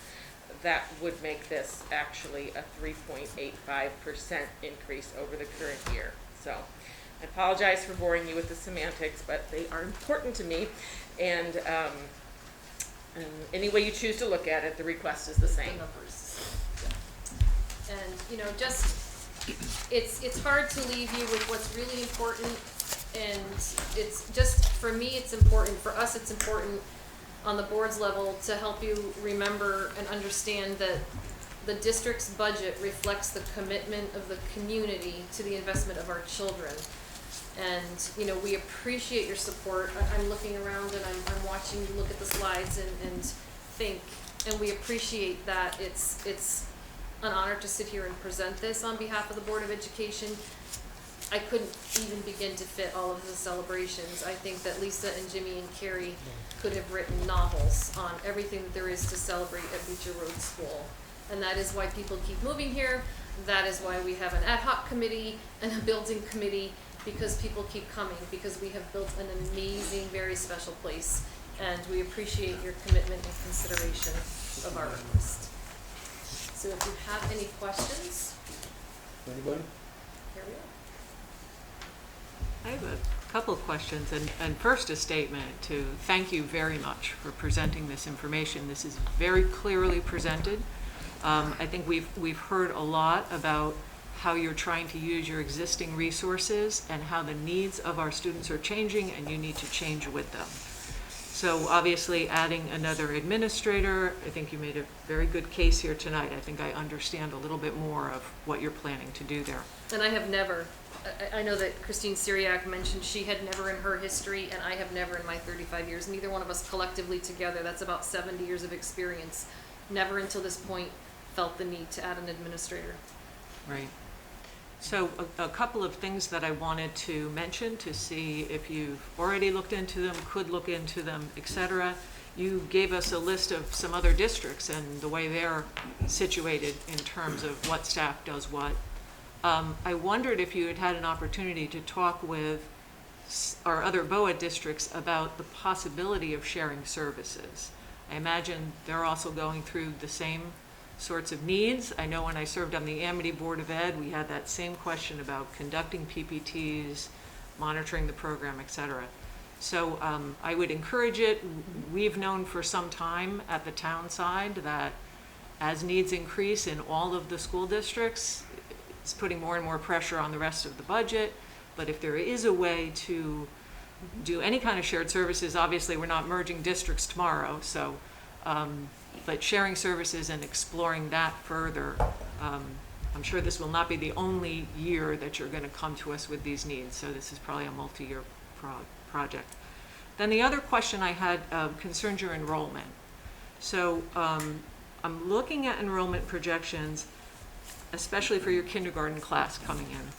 that would make this actually a 3.85% increase over the current year. So I apologize for boring you with the semantics, but they are important to me. And any way you choose to look at it, the request is the The same. numbers. And, you know, just, it's hard to leave you with what's really important, and it's just, for me, it's important, for us, it's important on the board's level to help you remember and understand that the district's budget reflects the commitment of the community to the investment of our children. And, you know, we appreciate your support. I'm looking around and I'm watching you look at the slides and think, and we appreciate that. It's an honor to sit here and present this on behalf of the Board of Education. I couldn't even begin to fit all of the celebrations. I think that Lisa and Jimmy and Carrie could have written novels on everything that there is to celebrate at Beecher Road School. And that is why people keep moving here. That is why we have an ad hoc committee and a building committee, because people keep coming, because we have built an amazing, very special place. And we appreciate your commitment and consideration of our request. So if you have any questions, Anybody? here we are. I have a couple of questions, and first a statement to thank you very much for presenting this information. This is very clearly presented. I think we've heard a lot about how you're trying to use your existing resources and how the needs of our students are changing, and you need to change with them. So obviously adding another administrator, I think you made a very good case here tonight. I think I understand a little bit more of what you're planning to do there. And I have never, I know that Christine Syriac mentioned she had never in her history, and I have never in my 35 years, neither one of us collectively together, that's about 70 years of experience, never until this point felt the need to add an administrator. Right. So a couple of things that I wanted to mention to see if you've already looked into them, could look into them, et cetera. You gave us a list of some other districts and the way they're situated in terms of what staff does what. I wondered if you had had an opportunity to talk with our other BOA districts about the possibility of sharing services. I imagine they're also going through the same sorts of needs. I know when I served on the Amity Board of Ed, we had that same question about conducting PPTs, monitoring the program, et cetera. So I would encourage it. We've known for some time at the town side that as needs increase in all of the school districts, it's putting more and more pressure on the rest of the budget. But if there is a way to do any kind of shared services, obviously we're not merging districts tomorrow, so but sharing services and exploring that further. I'm sure this will not be the only year that you're going to come to us with these needs, so this is probably a multi-year project. Then the other question I had concerns your enrollment. So I'm looking at enrollment projections, especially for your kindergarten class coming in.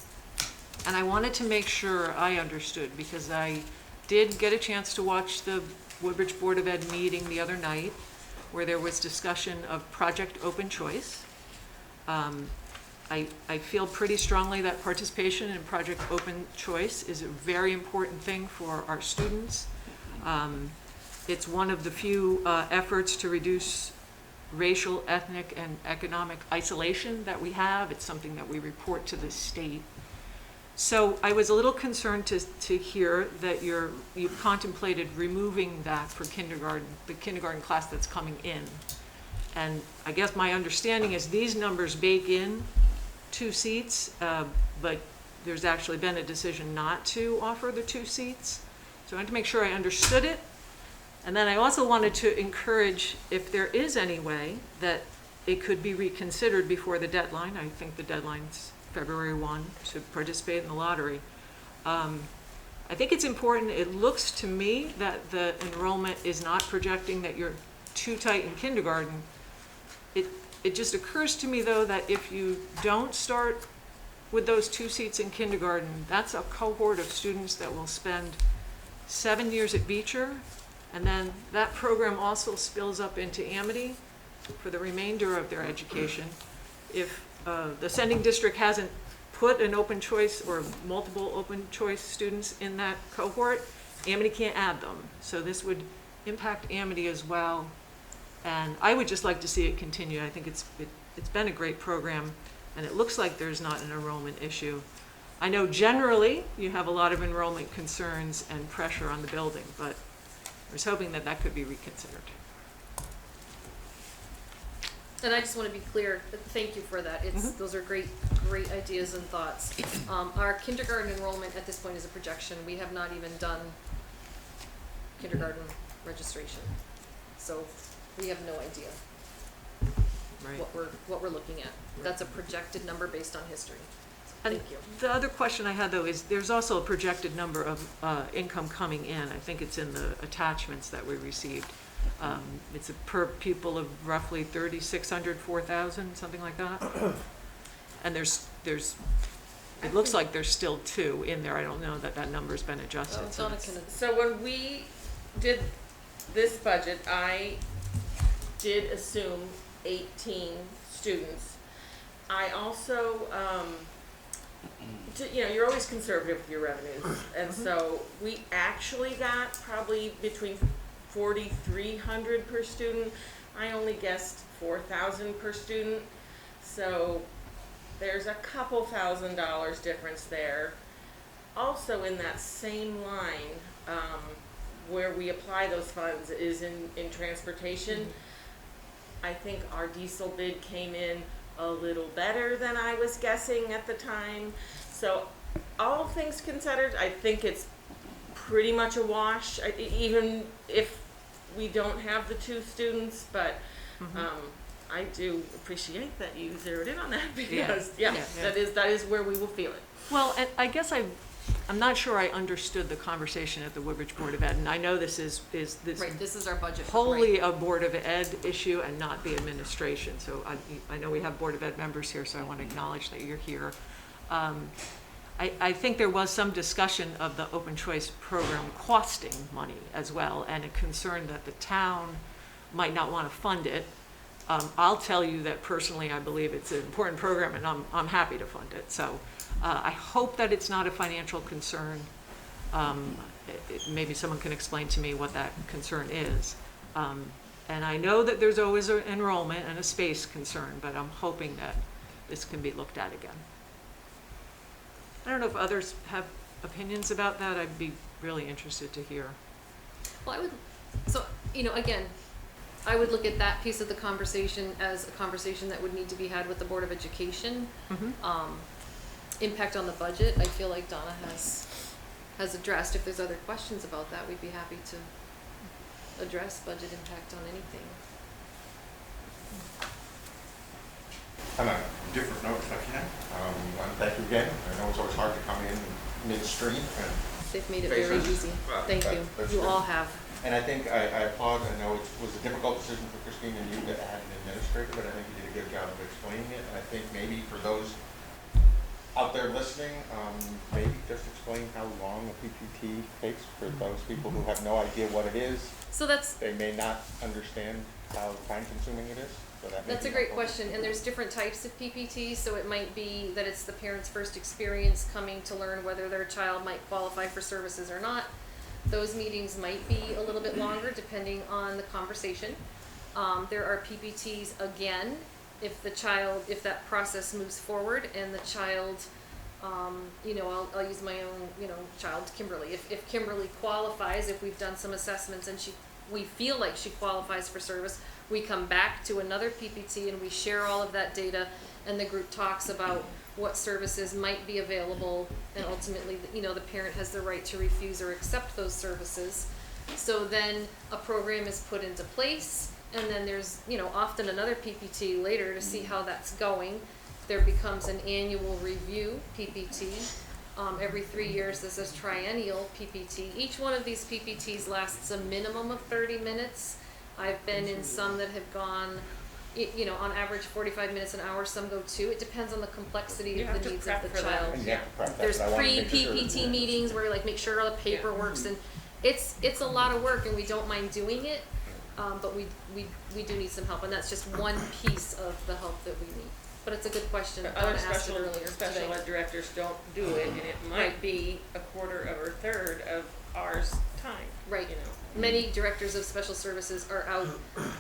And I wanted to make sure I understood, because I did get a chance to watch the Woodbridge Board of Ed meeting the other night, where there was discussion of Project Open Choice. I feel pretty strongly that participation in Project Open Choice is a very important thing for our students. It's one of the few efforts to reduce racial, ethnic, and economic isolation that we have. It's something that we report to the state. So I was a little concerned to hear that you've contemplated removing that for kindergarten, the kindergarten class that's coming in. And I guess my understanding is these numbers bake in 2 seats, but there's actually been a decision not to offer the 2 seats. So I wanted to make sure I understood it. And then I also wanted to encourage, if there is any way that it could be reconsidered before the deadline. I think the deadline's February 1 to participate in the lottery. I think it's important. It looks to me that the enrollment is not projecting that you're too tight in kindergarten. It just occurs to me, though, that if you don't start with those 2 seats in kindergarten, that's a cohort of students that will spend 7 years at Beecher And then that program also spills up into Amity for the remainder of their education. If the sending district hasn't put an open choice or multiple open choice students in that cohort, Amity can't add them. So this would impact Amity as well. And I would just like to see it continue. I think it's been a great program, and it looks like there's not an enrollment issue. I know generally you have a lot of enrollment concerns and pressure on the building, but I was hoping that that could be reconsidered. And I just want to be clear, thank you for that. Those are great ideas and thoughts. Our kindergarten enrollment at this point is a projection. We have not even done kindergarten registration. So we have no idea Right. what we're looking at. That's a projected number based on history. So And thank you. the other question I had, though, is there's also a projected number of income coming in. I think it's in the attachments that we received. It's a per pupil of roughly 3,600, 4,000, something like that. And it looks like there's still 2 in there. I don't know that that number's been adjusted. Well, so Donna it's- can, So when we did this budget, I did assume 18 students. I also, you're always conservative with your revenues. And so we actually got probably between 4,300 per student. I only guessed 4,000 per student. So there's a couple $1,000 difference there. Also in that same line, where we apply those funds is in transportation. I think our diesel bid came in a little better than I was guessing at the time. So all things considered, I think it's pretty much a wash, even if we don't have the 2 students, but I do appreciate that you zeroed in on that because, yeah. That is where we will feel it. Well, and I guess I'm not sure I understood the conversation at the Woodbridge Board of Ed, and I know this is right, this is our budget. wholly a Board of Ed issue and not the administration. So I know we have Board of Ed members here, so I want to acknowledge that you're here. I think there was some discussion of the open choice program costing money as well, and a concern that the town might not want to fund it. I'll tell you that personally I believe it's an important program, and I'm happy to fund it. So I hope that it's not a financial concern. Maybe someone can explain to me what that concern is. And I know that there's always an enrollment and a space concern, but I'm hoping that this can be looked at again. I don't know if others have opinions about that. I'd be really interested to hear. Well, again, I would look at that piece of the conversation as a conversation that would need to be had with the Board of Education. Impact on the budget, I feel like Donna has addressed. If there's other questions about that, we'd be happy to address budget impact on anything. On a different note, if I can, thank you again. I know it's always hard to come in midstream. They've made it very easy. Thank you. You all have. And I think I applaud. I know it was a difficult decision for Christine and you to add an administrator, but I think you did a good job of explaining it. And I think maybe for those out there listening, maybe just explain how long a PPT takes for those people who have no idea what it is. So they may not understand how time-consuming it is. So that's a great question, and there's different types of PPT, so it might be that it's the parent's first experience coming to learn whether their child might qualify for services or not. Those meetings might be a little bit longer depending on the conversation. There are PPTs, again, if that process moves forward and the child, I'll use my own, child, Kimberly. If Kimberly qualifies, if we've done some assessments and we feel like she qualifies for service, we come back to another PPT and we share all of that data, and the group talks about what services might be available, and ultimately, the parent has the right to refuse or accept those services. So then a program is put into place, and then there's, often another PPT later to see how that's going. There becomes an annual review PPT. Every 3 years, this is triennial PPT. Each one of these PPTs lasts a minimum of 30 minutes. I've been in some that have gone, on average 45 minutes an hour, some go 2. It depends on the complexity of the needs of the child. And you have to prep that, There's but I wanna make sure pre-PPT that- meetings where make sure all the paperwork's it's a lot of work and we don't mind doing it, but we do need some help, and that's just one piece of the help that we need. But it's a good question. But I other asked it special earlier special today. ed directors don't do it, and it might Right. be a quarter of or third of ours time. Right. You know. Many directors of special services are out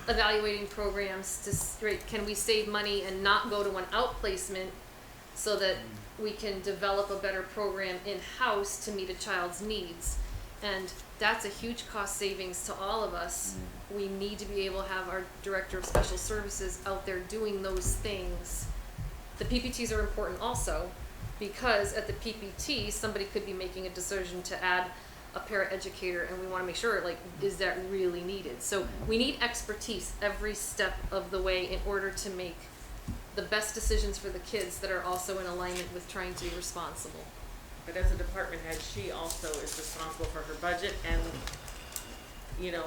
evaluating programs can we save money and not go to an outplacement so that we can develop a better program in-house to meet a child's needs. And that's a huge cost savings to all of us. We need to be able to have our director of special services out there doing those things. The PPTs are important also, because at the PPT, somebody could be making a decision to add a paraeducator, and we wanna make sure, like, is that really needed? So we need expertise every step of the way in order to make the best decisions for the kids that are also in alignment with trying to be responsible. But as a department head, she also is responsible for her budget and, you know,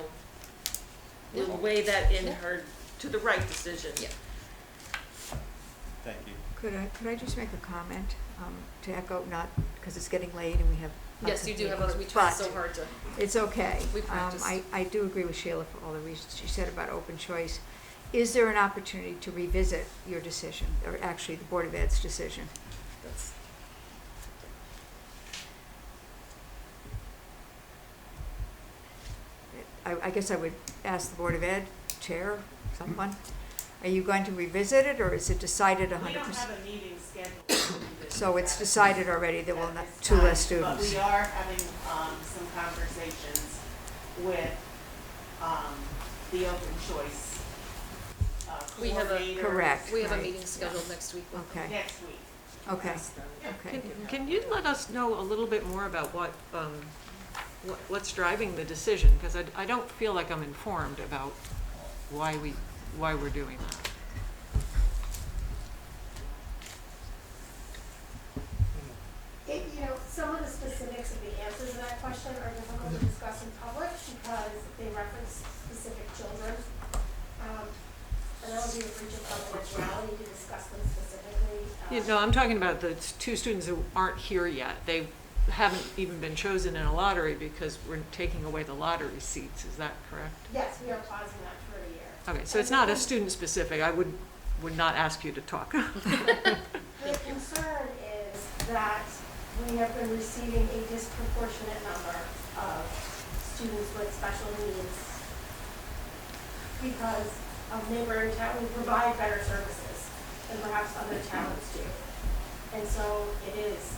will Yeah. weigh that in Yeah. her, to the right decision. Yeah. Thank you. Could I just make a comment, to echo, not, because it's getting late and we have lots Yes, of you do have meetings, others, we try but so hard to. it's okay. We practice. I do agree with Sheila for all the reasons she said about open choice. Is there an opportunity to revisit your decision, or actually the Board of Ed's decision? That's, I guess I would ask the Board of Ed, Chair, someone, are you going to revisit it, or is it decided 100%? We don't have a meeting scheduled to revisit So it's that decided already that we'll at not, this two less time, students? But we are having, some conversations with, the open choice, We have a- coordinators. Correct. we have a Right. meeting scheduled next week. with them. Okay, Next week. okay, Yeah. okay. Can you let us know a little bit more about what's driving the decision? Because I don't feel like I'm informed about why we're doing that. You know, some of the specifics of the answers to that question are difficult to discuss in public because they reference specific children. And that would be a breach of confidentiality to discuss them specifically. You know, I'm talking about the two students who aren't here yet. They haven't even been chosen in a lottery because we're taking away the lottery seats. Is that correct? Yes, we are pausing that for a year. Okay, so it's not a student specific. I would not ask you to talk. The concern is that we have been receiving a disproportionate number of students with special needs because of neighboring towns. We provide better services than perhaps other towns do. And so it is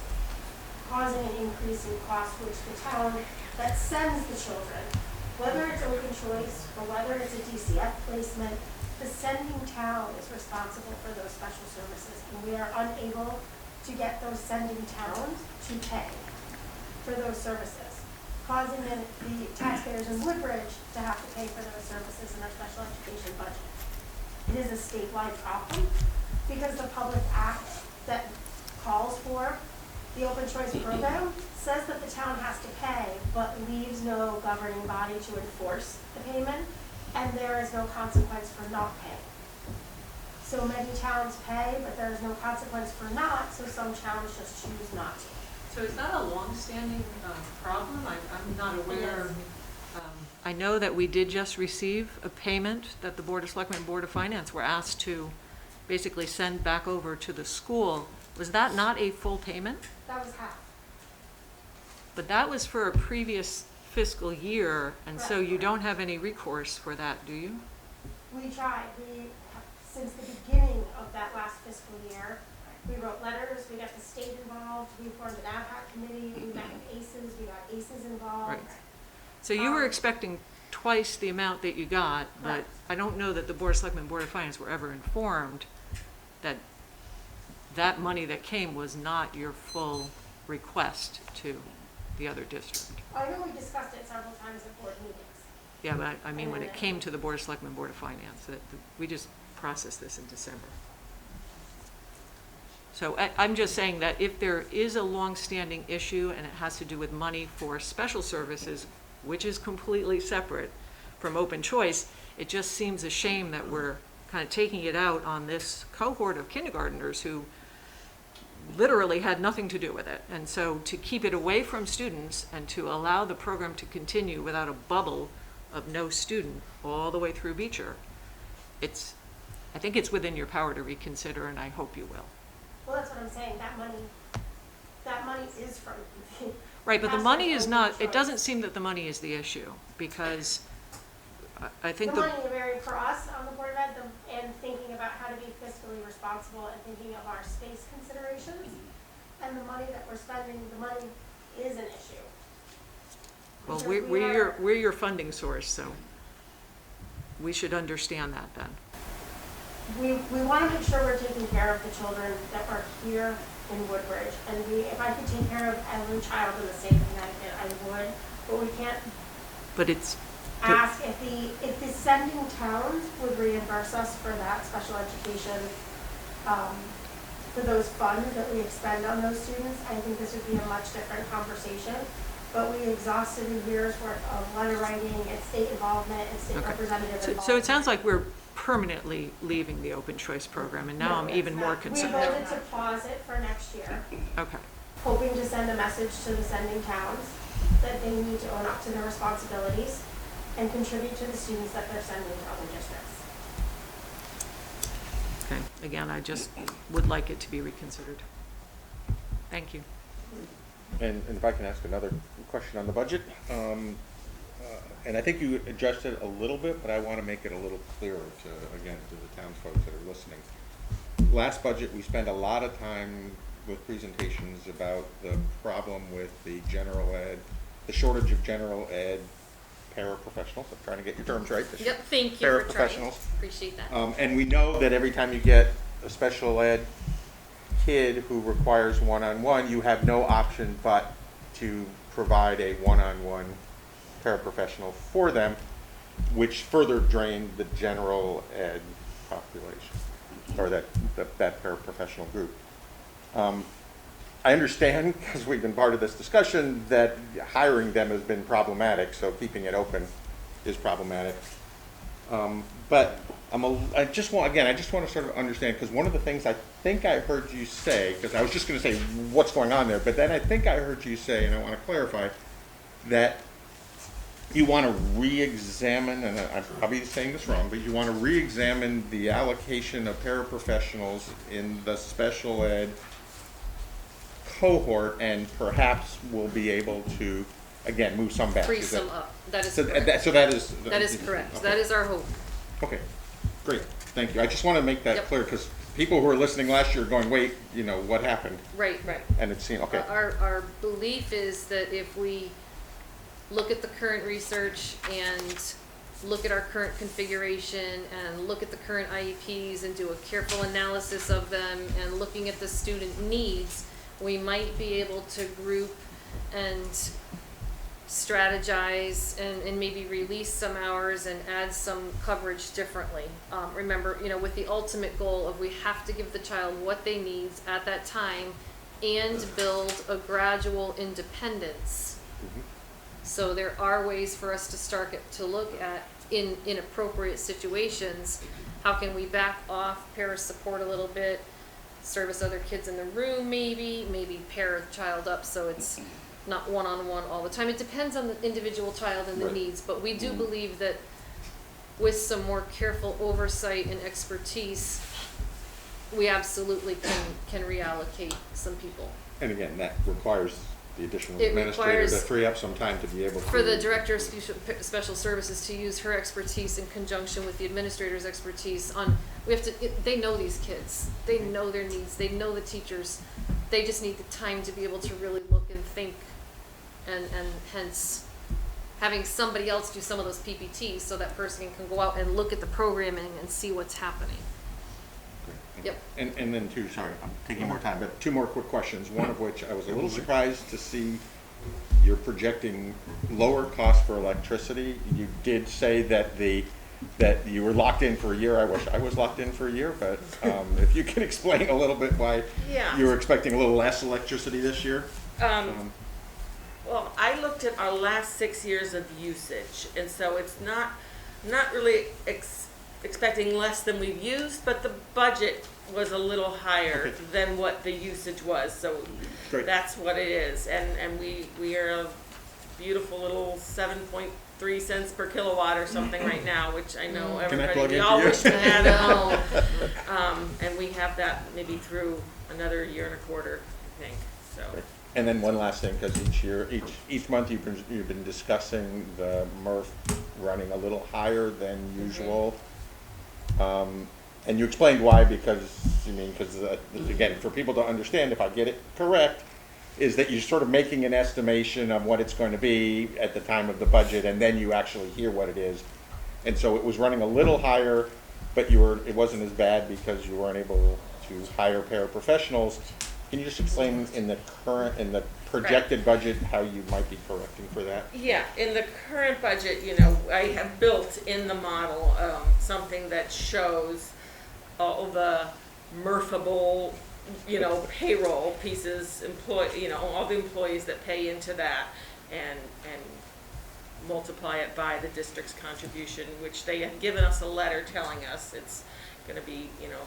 causing an increase in cost, which the town that sends the children, whether it's open choice or whether it's a DCF placement, the sending town is responsible for those special services, and we are unable to get those sending towns to pay for those services, causing the taxpayers in Woodbridge to have to pay for those services in their special education budget. It is a statewide problem because the public act that calls for the open choice program says that the town has to pay, but leaves no governing body to enforce the payment, and there is no consequence for not paying. So many towns pay, but there is no consequence for not, so some towns just choose not to. So is that a longstanding problem? I'm not aware. I know that we did just receive a payment that the Board of Selectmen and Board of Finance were asked to basically send back over to the school. Was that not a full payment? That was half. But that was for a previous fiscal year, and so Correct. you don't have any recourse for that, do you? We tried, since the beginning of that last fiscal year, we wrote letters, we got the state involved, we formed an ad hoc committee, we got ACEs involved. Right. So you were expecting twice the amount that you got, but Correct. I don't know that the Board of Selectmen and Board of Finance were ever informed that that money that came was not your full request to the other district. I know we discussed it several times at board meetings. Yeah, but I mean, when it came to the Board of Selectmen and Board of Finance, we just processed this in December. So I'm just saying that if there is a longstanding issue and it has to do with money for special services, which is completely separate from open choice, it just seems a shame that we're kind of taking it out on this cohort of kindergartners who literally had nothing to do with it. And so to keep it away from students and to allow the program to continue without a bubble of no student all the way through Beecher, I think it's within your power to reconsider, and I hope you will. Well, that's what I'm saying, that money is from. Right, but the That's money the is open not, it choice. doesn't seem that the money is the issue, because I think The money vary for us on the Board of Ed, and thinking about how to be fiscally responsible and thinking of our space considerations, and the money that we're spending, the money is an issue. well, Because we're your funding source, so we should understand that then. we want to make sure we're taking care of the children that are here in Woodbridge, and if I could take care of every child in the state of Connecticut, I would, but we can't But it's, ask if the sending towns would reimburse us for that special education, for those funds that we expend on those students, I think this would be a much different conversation. But we exhausted a year's worth of letter writing and state involvement and state okay. representative involvement. So it sounds like we're permanently leaving the open choice program, and now I'm even more concerned. We voted to pause it for next year, Okay, hoping to send a message to the sending towns that they need to own up to their responsibilities and contribute to the students that they're sending to other districts. okay. Again, I just would like it to be reconsidered. Thank you. And if I can ask another question on the budget, and I think you addressed it a little bit, but I want to make it a little clearer to the townsfolk that are listening. Last budget, we spent a lot of time with presentations about the problem with the general ed, the shortage of general ed paraprofessionals. I'm trying to get your terms right. Yep, thank you for trying. Paraprofessionals. Appreciate that. And we know that every time you get a special ed kid who requires one-on-one, you have no option but to provide a one-on-one paraprofessional for them, which further drained the general ed population, or that paraprofessional group. I understand, because we've been part of this discussion, that hiring them has been problematic, so keeping it open is problematic. But I just want to sort of understand, because one of the things I think I heard you say, because I was just going to say what's going on there, but then I think I heard you say, and I want to clarify, that you want to re-examine, and I'm probably saying this wrong, but you want to re-examine the allocation of paraprofessionals in the special ed cohort, and perhaps we'll be able to, again, move some back. Free some up. That is So correct. that is. That is correct. Okay. That is our hope. Okay, great, thank you. I just want to make that Yep. clear, because people who are listening last year are going, wait, what happened? Right, right. And it seemed, okay, Our belief is that if we look at the current research and look at our current configuration and look at the current IEPs and do a careful analysis of them and looking at the student needs, we might be able to group and strategize and maybe release some hours and add some coverage differently. Remember, with the ultimate goal of we have to give the child what they need at that time and build a gradual independence. So there are ways for us to start to look at in appropriate situations, how can we back off, pair support a little bit, service other kids in the room maybe pair the child up so it's not one-on-one all the time. It depends on the individual child and the Right. needs, but we do believe that with some more careful oversight and expertise, we absolutely can reallocate some people. and again, that requires the additional It administrator to requires- free up some time to be able to. For the director of special services to use her expertise in conjunction with the administrator's expertise on, they know these kids, they know their needs, they know the teachers, they just need the time to be able to really look and think, and hence having somebody else do some of those PPTs so that person can go out and look at the programming and see what's happening. Yep. And then two, sorry, I'm taking more time, but two more quick questions, one of which I was a little surprised to see you're projecting lower costs for electricity. You did say that that you were locked in for a year. I wish I was locked in for a year, but if you can explain a little bit why Yeah. you were expecting a little less electricity this year. Well, I looked at our last 6 years of usage, and so it's not really expecting less than we've used, but the budget was a little higher Okay. than what the usage was, so Great. that's what it is. And we are a beautiful little 7.3 cents per kilowatt or something right now, which I know Can I everybody, plug we into all you? wish to have at home. And we have that maybe through another year and a quarter, I think, so. And then one last thing, because each month you've been discussing the MRF running a little higher than usual. And you explained why, because again, for people to understand, if I get it correct, is that you're sort of making an estimation of what it's going to be at the time of the budget, and then you actually hear what it is. And so it was running a little higher, but it wasn't as bad because you weren't able to hire paraprofessionals. Can you just explain in the projected budget how you might be correcting for that? Yeah, in the current budget, you know, I have built in the model something that shows all the MRFable, you know, payroll pieces, all the employees that pay into that, and multiply it by the district's contribution, which they have given us a letter telling us it's going to be, you know,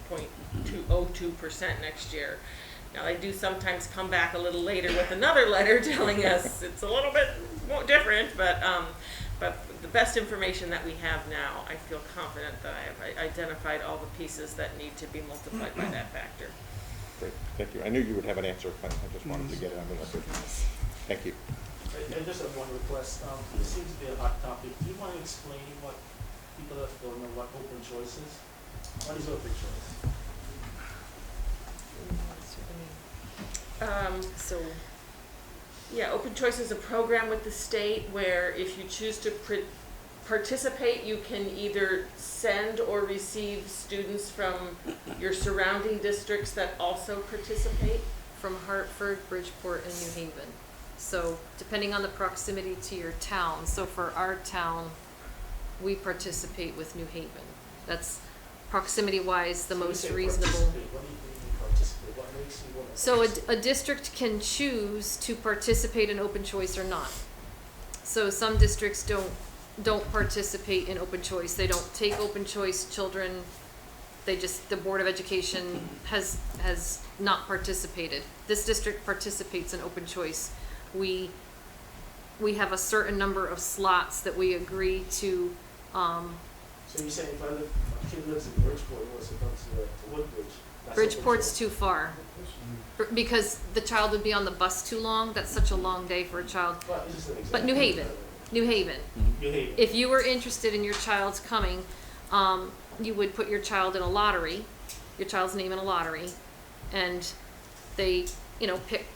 18.202% next year. Now, they do sometimes come back a little later with another letter telling us it's a little bit more different, but the best information that we have now, I feel confident that I have identified all the pieces that need to be multiplied by that factor. Great, thank you. I knew you would have an answer, but I just wanted to get it on the record. Thank you. I just have one request. This seems to be a hot topic. Do you mind explaining what people that don't know what open choice is? What is open choice? Yeah, Open Choice is a program with the state where if you choose to participate, you can either send or receive students from your surrounding districts that also participate. From Hartford, Bridgeport, and New Haven. So depending on the proximity to your town, so for our town, we participate with New Haven. That's proximity-wise the most reasonable. What do you mean participate? What makes you want to So participate? a district can choose to participate in open choice or not. So some districts don't participate in open choice. They don't take open choice children. The Board of Education has not participated. This district participates in open choice. We have a certain number of slots that we agree to. So you're saying if a kid lives in Bridgeport and wants to come to Woodbridge, that's Bridgeport's open too far. Because the child would be on the bus too long. That's such a long day for a child. choice? Well, it's just an example. But New Haven. New Haven. If you were interested in your child's coming, you would put your child in a lottery, your child's name in a lottery, and they, pick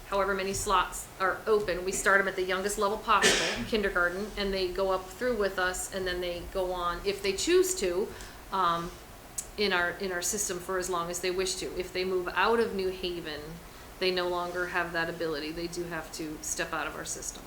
however many slots are open. We start them at the youngest level possible, kindergarten, and they go up through with us, and then they go on, if they choose to, in our system for as long as they wish to. If they move out of New Haven, they no longer have that ability. They do have to step out of our system.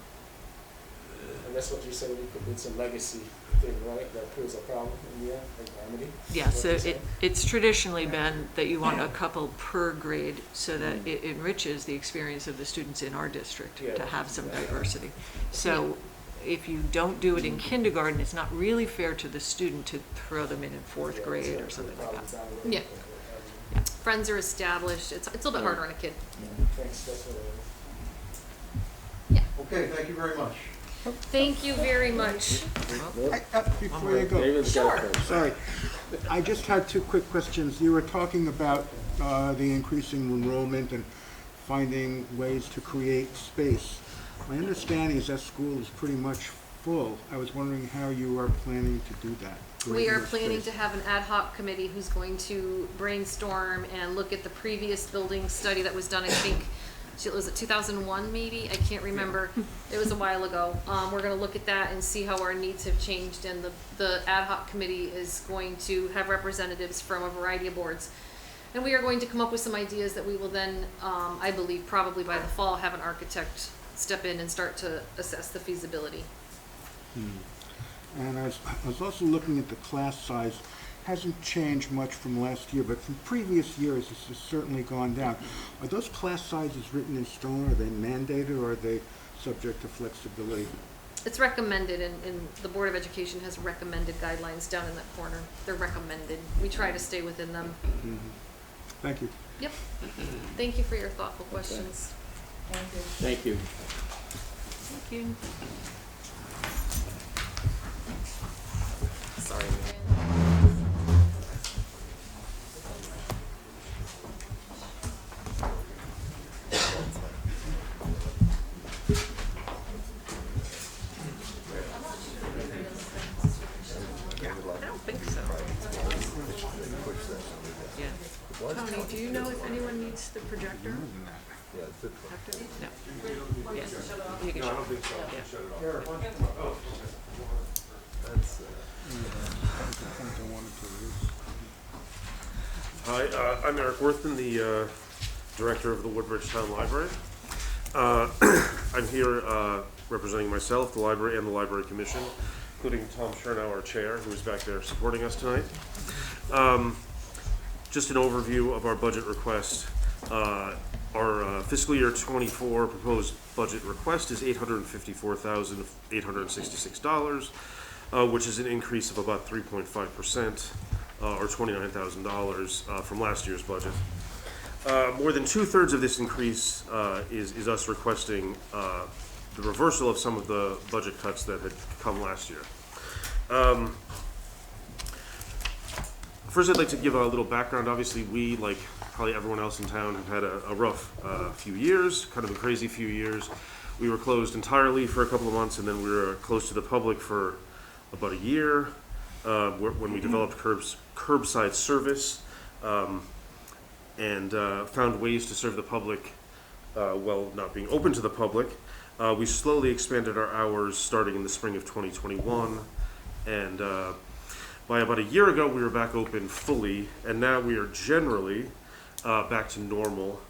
And that's what you said, it's a legacy thing, right? That proves a problem in the end, like Amity? Yeah, so it's traditionally been that you want a couple per grade so that it enriches the experience of the students in our district to have some diversity. So if you don't do it in kindergarten, it's not really fair to the student to throw them in fourth grade or something like that. Yeah. Friends are established. It's a little bit harder on a kid. Thanks, that's what Okay, thank you very much. Thank you very much. Before you go, sorry, I just had two quick questions. You were talking about the increasing enrollment and finding ways to create space. My understanding is that school is pretty much full. I was wondering how you are planning to do that. We are planning to have an ad hoc committee who's going to brainstorm and look at the previous building study that was done, I think, was it 2001 maybe? I can't remember. It was a while ago. We're going to look at that and see how our needs have changed, and the ad hoc committee is going to have representatives from a variety of boards. And we are going to come up with some ideas that we will then, I believe, probably by the fall, have an architect step in and start to assess the feasibility. And I was also looking at the class size. Hasn't changed much from last year, but from previous years, this has certainly gone down. Are those class sizes written in stone? Are they mandated, or are they subject to flexibility? it's recommended, and the Board of Education has recommended guidelines down in that corner. They're recommended. We try to stay within them. Thank you. Yep. Thank you for your thoughtful questions. Thank you. Thank you. Sorry, I don't think so. Yeah. Tony, do you know if anyone needs the projector? No. Yeah. You can No, I shut don't think so. Yeah. Shut it off. Hi, I'm Eric Worthman, the director of the Woodbridge Town Library. I'm here representing myself, the library, and the Library Commission, including Tom Chernow, our chair, who is back there supporting us tonight. Just an overview of our budget request. Our fiscal year 24 proposed budget request is $854,866, which is an increase of about 3.5%, or $29,000 from last year's budget. More than 2/3 of this increase is us requesting the reversal of some of the budget cuts that had come last year. First, I'd like to give a little background. Obviously, we, like probably everyone else in town, have had a rough few years, kind of a crazy few years. We were closed entirely for a couple of months, and then we were closed to the public for about a year when we developed curbside service and found ways to serve the public while not being open to the public. We slowly expanded our hours starting in the spring of 2021, and by about a year ago, we were back open fully, and now we are generally back to normal.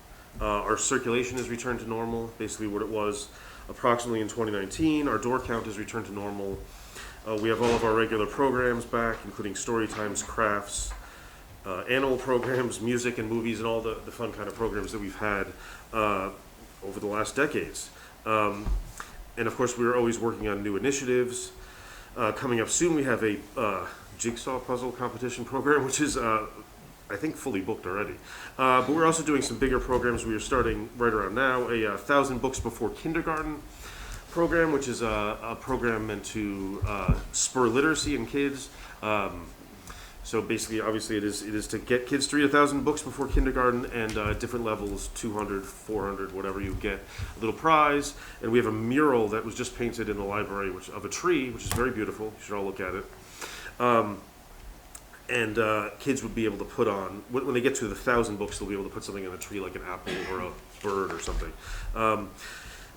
Our circulation has returned to normal, basically what it was approximately in 2019. Our door count has returned to normal. We have all of our regular programs back, including story times, crafts, annual programs, music and movies, and all the fun kind of programs that we've had over the last decades. And of course, we are always working on new initiatives. Coming up soon, we have a jigsaw puzzle competition program, which is, I think, fully booked already. But we're also doing some bigger programs. We are starting right around now a 1,000 Books Before Kindergarten program, which is a program meant to spur literacy in kids. So basically, obviously, it is to get kids to read 1,000 books before kindergarten, and different levels, 200, 400, whatever, you get a little prize. And we have a mural that was just painted in the library of a tree, which is very beautiful. You should all look at it. And kids would be able to put on, when they get to the 1,000 books, they'll be able to put something on the tree, like an apple or a bird or something.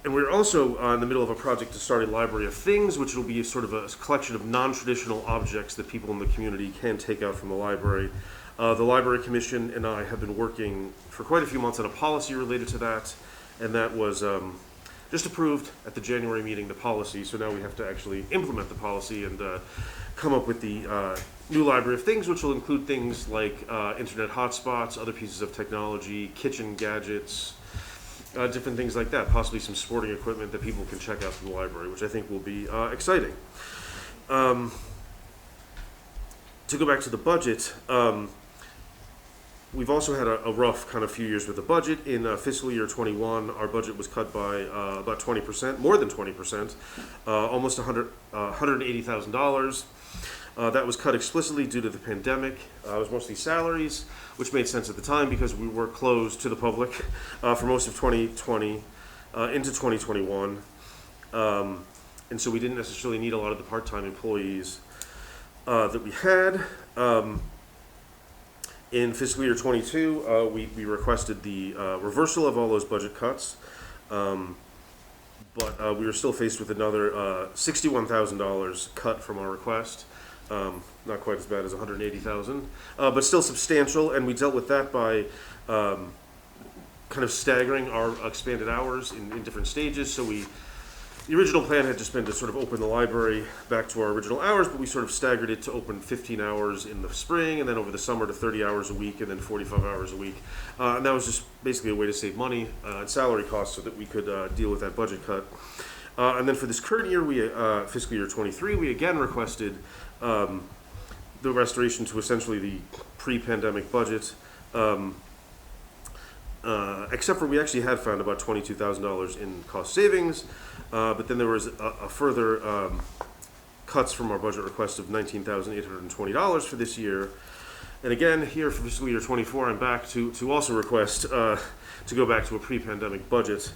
And we're also in the middle of a project to start a library of things, which will be sort of a collection of non-traditional objects that people in the community can take out from the library. The Library Commission and I have been working for quite a few months on a policy related to that, and that was just approved at the January meeting, the policy. So now we have to actually implement the policy and come up with the new library of things, which will include things like internet hotspots, other pieces of technology, kitchen gadgets, different things like that, possibly some sporting equipment that people can check out from the library, which I think will be exciting. To go back to the budget, we've also had a rough kind of few years with the budget. In fiscal year 21, our budget was cut by about 20%, more than 20%, almost $180,000. That was cut explicitly due to the pandemic. It was mostly salaries, which made sense at the time because we were closed to the public for most of 2020 into 2021. And so we didn't necessarily need a lot of the part-time employees that we had. In fiscal year 22, we requested the reversal of all those budget cuts, but we were still faced with another $61,000 cut from our request. Not quite as bad as $180,000, but still substantial, and we dealt with that by kind of staggering our expanded hours in different stages. So the original plan had just been to sort of open the library back to our original hours, but we sort of staggered it to open 15 hours in the spring, and then over the summer to 30 hours a week, and then 45 hours a week. And that was just basically a way to save money and salary costs so that we could deal with that budget cut. And then for this current year, fiscal year 23, we again requested the restoration to essentially the pre-pandemic budget, except for we actually had found about $22,000 in cost savings, but then there was a further cuts from our budget request of $19,820 for this year. And again, here for fiscal year 24, I'm back to also request to go back to a pre-pandemic budget,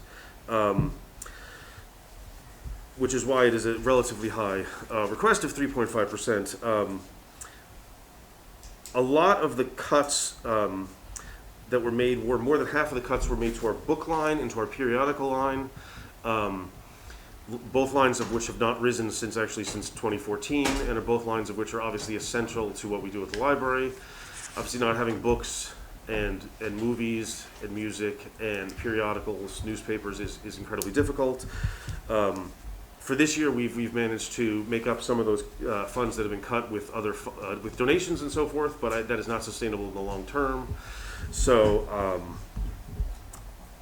which is why it is a relatively high request of 3.5%. A lot of the cuts that were made were more than half of the cuts were made to our book line and to our periodical line, both lines of which have not risen since 2014, and are both lines of which are obviously essential to what we do at the library. Obviously, not having books and movies and music and periodicals, newspapers is incredibly difficult. For this year, we've managed to make up some of those funds that have been cut with other with donations and so forth, but that is not sustainable in the long term. So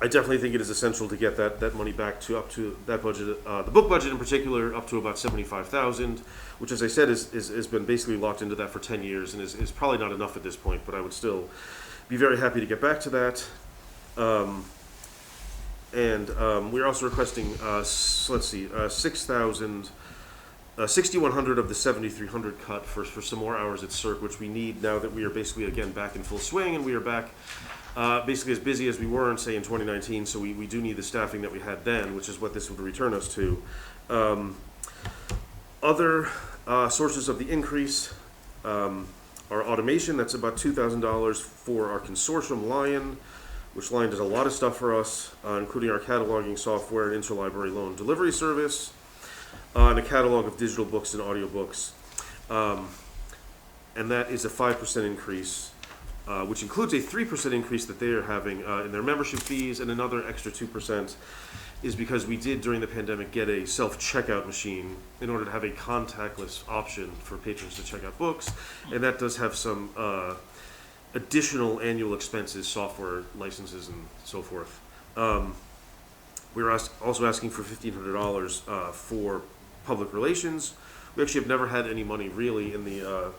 I definitely think it is essential to get that money back to up to that budget, the book budget in particular, up to about $75,000, which, as I said, has been basically locked into that for 10 years and is probably not enough at this point. But I would still be very happy to get back to that. We're also requesting, 6,100 of the 7,300 cut for some more hours at CERC, which we need now that we are basically again back in full swing, and we are back basically as busy as we were in, say, in 2019. So we do need the staffing that we had then, which is what this would return us to. Other sources of the increase are automation. That's about $2,000 for our consortium, Lion, which Lion does a lot of stuff for us, including our cataloging software and interlibrary loan delivery service, and a catalog of digital books and audiobooks. And that is a 5% increase, which includes a 3% increase that they are having in their membership fees, and another extra 2% is because we did, during the pandemic, get a self-checkout machine in order to have a contactless option for patrons to check out books, and that does have some additional annual expenses, software licenses, and so forth. We're also asking for $1,500 for public relations. We actually have never had any money really in the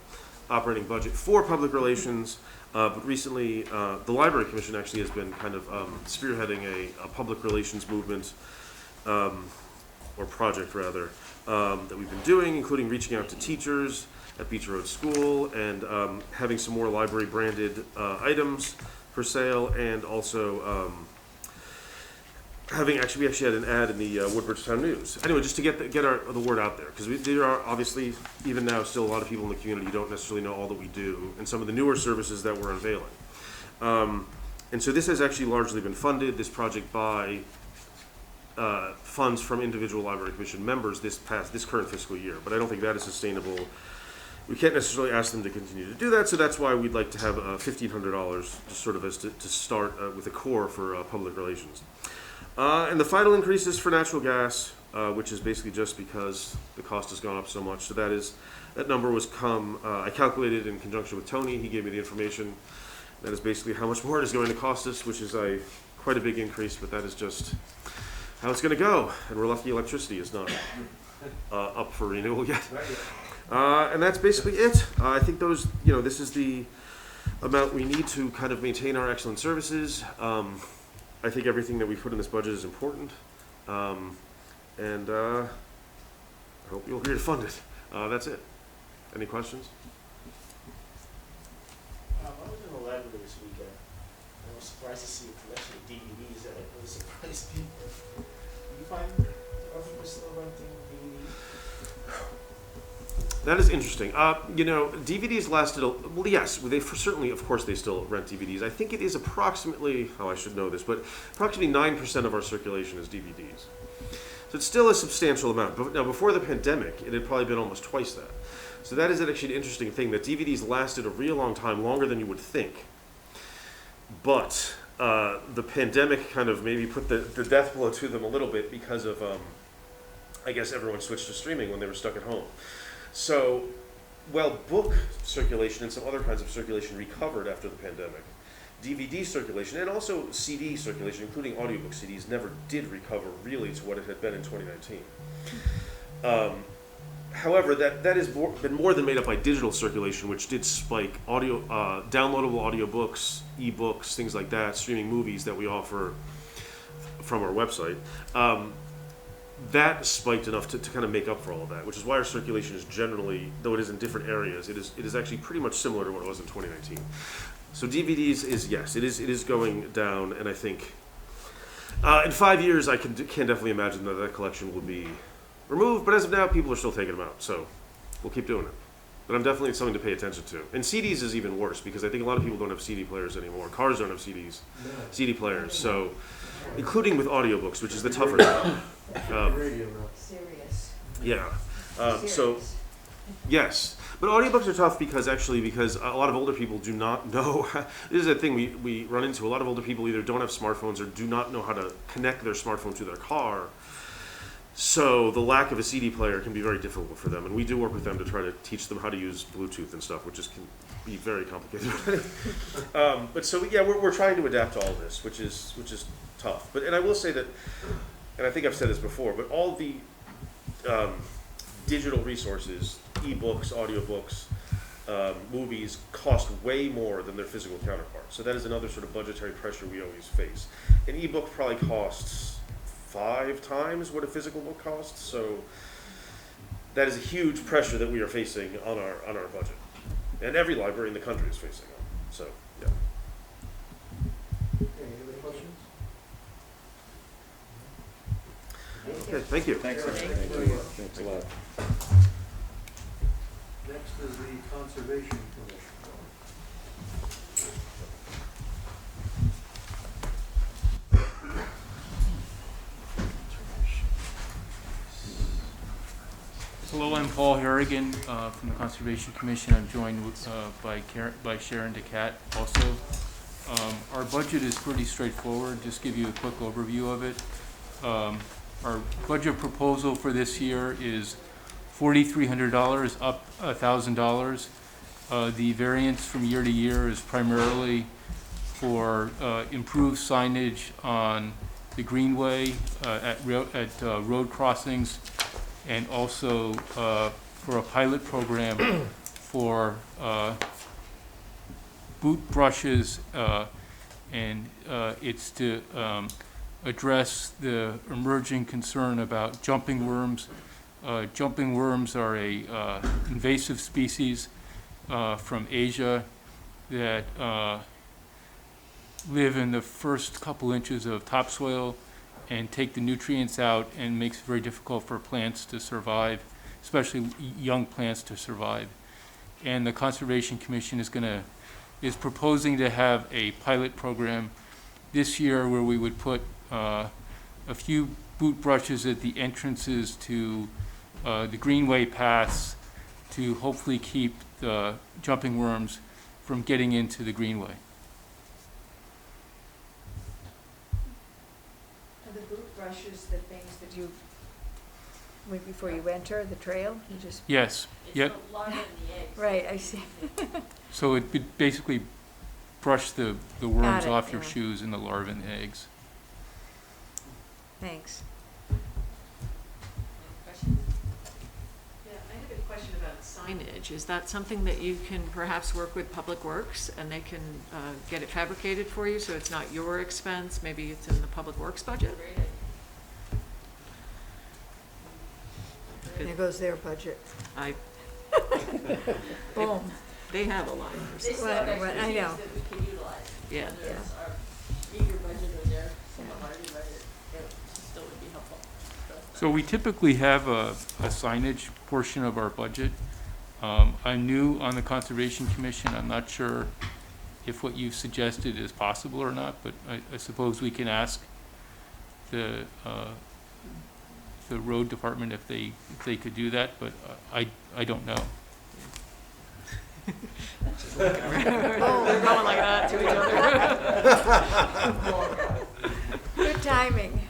operating budget for public relations, but recently the Library Commission actually has been kind of spearheading a public relations movement, or project rather, that we've been doing, including reaching out to teachers at Beach Road School and having some more library branded items for sale, and also we actually had an ad in the Woodbridge Town News. Anyway, just to get the word out there, because there are obviously, even now, still a lot of people in the community who don't necessarily know all that we do, and some of the newer services that we're unveiling. And so this has actually largely been funded, this project, by funds from individual Library Commission members this current fiscal year, but I don't think that is sustainable. We can't necessarily ask them to continue to do that, so that's why we'd like to have $1,500 just sort of as to start with a core for public relations. And the final increase is for natural gas, which is basically just because the cost has gone up so much. So that number was I calculated in conjunction with Tony. He gave me the information. That is basically how much more it is going to cost us, which is quite a big increase, but that is just how it's going to go. And we're lucky electricity is not up for renewal yet. And that's basically it. I think this is the amount we need to kind of maintain our excellent services. I think everything that we put in this budget is important, and I hope you'll agree to fund it. That's it. Any questions? I was in the library this weekend. I was surprised to see a collection of DVDs that really surprised me. Do you find other people still renting DVDs? That is interesting. DVDs lasted, well, yes, certainly, of course, they still rent DVDs. I think it is approximately, I should know this, but approximately 9% of our circulation is DVDs. So it's still a substantial amount. But now, before the pandemic, it had probably been almost twice that. So that is actually an interesting thing, that DVDs lasted a real long time, longer than you would think. But the pandemic kind of maybe put the death blow to them a little bit because of, I guess, everyone switched to streaming when they were stuck at home. So, while book circulation and some other kinds of circulation recovered after the pandemic, DVD circulation and also CD circulation, including audiobook CDs, never did recover really to what it had been in 2019. However, that has been more than made up by digital circulation, which did spike downloadable audiobooks, ebooks, things like that, streaming movies that we offer from our website. That spiked enough to kind of make up for all of that, which is why our circulation is generally, though it is in different areas, it is actually pretty much similar to what it was in 2019. So DVDs it is going down, and I think in 5 years I can definitely imagine that collection will be removed. But as of now, people are still taking them out, so we'll keep doing it. But I'm definitely something to pay attention to. And CDs is even worse because I think a lot of people don't have CD players anymore. Cars don't have CD players. So, including with audiobooks, which is the tougher thing. Serious. Yeah. So, yes. But audiobooks are tough because a lot of older people do not know. This is a thing we run into. A lot of older people either don't have smartphones or do not know how to connect their smartphone to their car. So the lack of a CD player can be very difficult for them. And we do work with them to try to teach them how to use Bluetooth and stuff, which can be very complicated. But so, yeah, we're trying to adapt to all this, which is tough. And I will say that, and I think I've said this before, but all the digital resources, ebooks, audiobooks, movies, cost way more than their physical counterparts. So that is another sort of budgetary pressure we always face. An ebook probably costs 5 times what a physical book costs. So that is a huge pressure that we are facing on our budget, and every library in the country is facing it. So yeah. Okay, any other questions? Okay, thank you. Thanks a lot. Next is the Conservation Commission. Hello, I'm Paul Harrigan from the Conservation Commission. I'm joined by Sharon DeCat also. Our budget is pretty straightforward. Just give you a quick overview of it. Our budget proposal for this year is $4,300, up $1,000. The variance from year to year is primarily for improved signage on the Greenway at road crossings, and also for a pilot program for boot brushes, and it's to address the emerging concern about jumping worms. Jumping worms are a invasive species from Asia that live in the first couple inches of topsoil and take the nutrients out, and makes it very difficult for plants to survive, especially young plants to survive. And the Conservation Commission is proposing to have a pilot program this year where we would put a few boot brushes at the entrances to the Greenway paths to hopefully keep the jumping worms from getting into the Greenway. Are the boot brushes the things that you, before you enter the trail, you just? Yes. Yep. It's the larva and the eggs. Right, I see. So it would basically brush the worms it, off your yeah. shoes and the larvae and the eggs. Thanks. Yeah, I have a question about signage. Is that something that you can perhaps work with Public Works and they can get it fabricated for you so it's not your expense? Maybe it's in the Public Works budget? There goes their budget. Boom. Boom. They have a line. They still Well, have I expertise know. that we can utilize. Yeah. Whether it's our meager budget or their somewhat larger budget, it still would be helpful. So we typically have a signage portion of our budget. I'm new on the Conservation Commission. I'm not sure if what you've suggested is possible or not, but I suppose we can ask the road department if they could do that, but I don't know. They're going like that to each other. Good timing.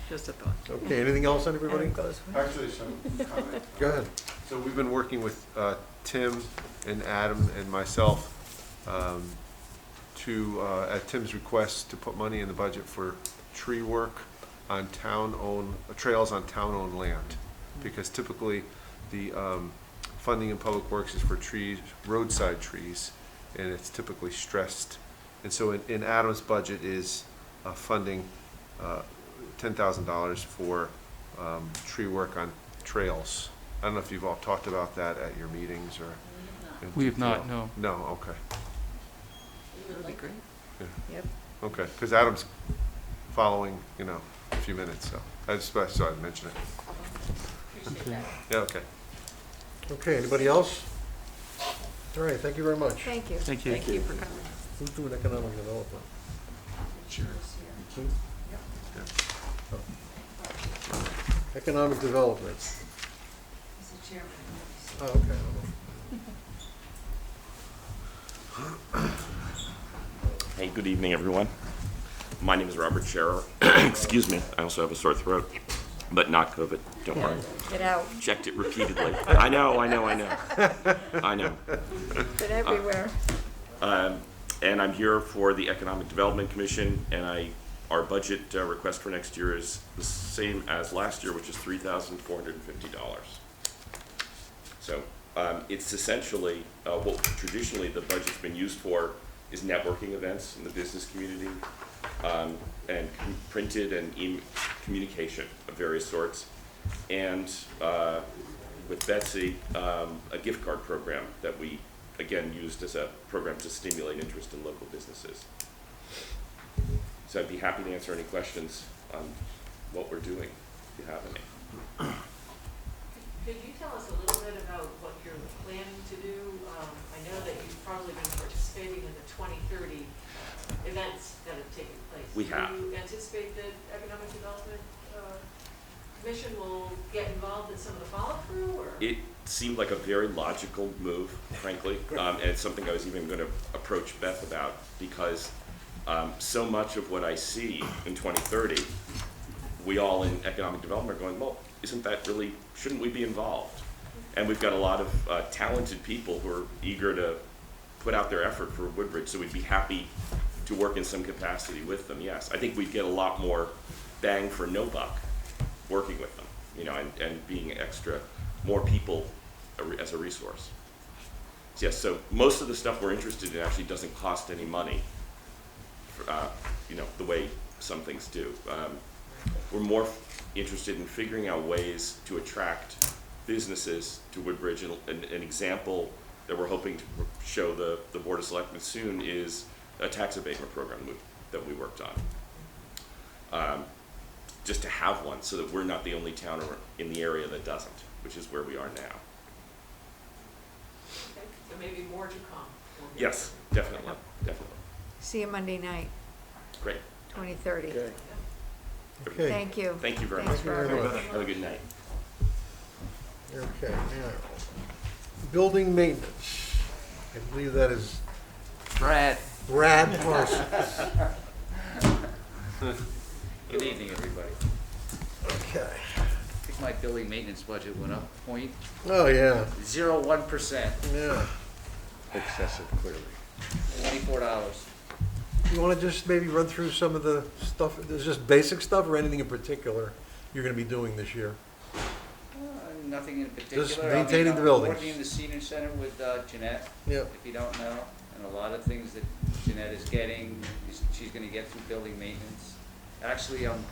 Just a thought. Okay, anything else on everybody? Actually, some comment. Go ahead. So we've been working with Tim and Adam and myself to, at Tim's request, to put money in the budget for tree work on town-owned, trails on town-owned land. Because typically, the funding in Public Works is for trees, roadside trees, and it's typically stressed. And so in Adam's budget is funding $10,000 for tree work on trails. I don't know if you've all talked about that at your meetings or in We have detail. not, no. No, okay. That'd be great. Yeah. Yep. Okay, because Adam's following, you know, a few minutes, so I just thought I'd mention it. Yeah, okay. Okay, anybody else? All right, thank you very much. Thank you. Thank you. Thank you for coming. Who's doing economic development? Sure. Who? Oh. Economic development. Oh, okay. Hey, good evening, everyone. My name is Robert Scherer. Excuse me, I also have a sore throat, but not COVID, don't worry. Get out. Checked it repeatedly. I know. I know. Been everywhere. And I'm here for the Economic Development Commission, and our budget request for next year is the same as last year, which is $3,450. So it's essentially what traditionally the budget's been used for is networking events in the business community, and printed and communication of various sorts, and with Betsy, a gift card program that we again used as a program to stimulate interest in local businesses. So I'd be happy to answer any questions on what we're doing, if you have any. Could you tell us a little bit about what you're planning to do? I know that you've probably been participating in the 2030 events that have taken place. We have. Do you anticipate that Economic Development Commission will get involved in some of the follow-through, or? It seemed like a very logical move, frankly, and it's something I was even going to approach Beth about, because so much of what I see in 2030, we all in economic development are going, well, isn't that really, shouldn't we be involved? And we've got a lot of talented people who are eager to put out their effort for Woodbridge, so we'd be happy to work in some capacity with them, yes. I think we'd get a lot more bang for no buck working with them, you know, and being more people as a resource. So, yes, so most of the stuff we're interested in actually doesn't cost any money, you know, the way some things do. We're more interested in figuring out ways to attract businesses to Woodbridge. An example that we're hoping to show the Board of Selectmen soon is a tax abatement program that we worked on. Just to have one so that we're not the only town in the area that doesn't, which is where we are now. Okay, so maybe more to come. Yes, definitely. See you Monday night, Great. 2030. Okay. Okay. Thank you. Thank you very Thanks, much. Robert. Have a good night. Okay, now, building maintenance. I believe that is Brad. Parsons. Good evening, everybody. Okay. I think my building maintenance budget went up Oh, yeah, 0.01%, yeah. Excessive, clearly. $24. You want to just maybe run through some of the stuff, there's just basic stuff or anything in particular you're going to be doing this year? Nothing in particular. Just maintaining the buildings. I'm working in the senior center with Jeanette, Yep. if you don't know, and a lot of things that Jeanette is getting, she's gonna get through building maintenance. Actually, I'm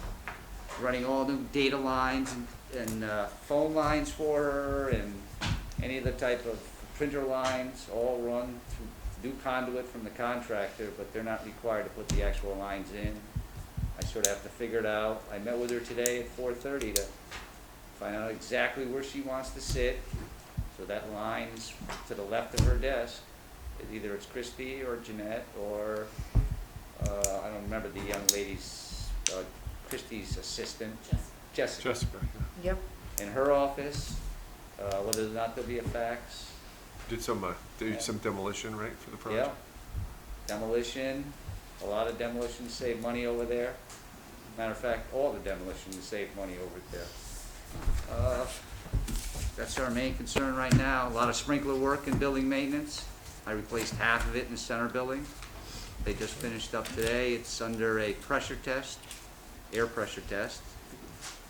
running all new data lines and phone lines for her, and any other type of printer lines, all run through new conduit from the contractor, but they're not required to put the actual lines in. I sort of have to figure it out. I met with her today at 4:30 to find out exactly where she wants to sit, so that line's to the left of her desk. Either it's Christy or Jeanette or, I don't remember the young lady's, Christy's assistant. Jessica. Yep. In her office, whether or not there'll be a fax. Did some demolition, right, for the project? Yeah, demolition, a lot of demolitions save money over there. Matter of fact, all the demolitions save money over there. That's our main concern right now. A lot of sprinkler work in building maintenance. I replaced half of it in the center building. They just finished up today. It's under a pressure test, air pressure test.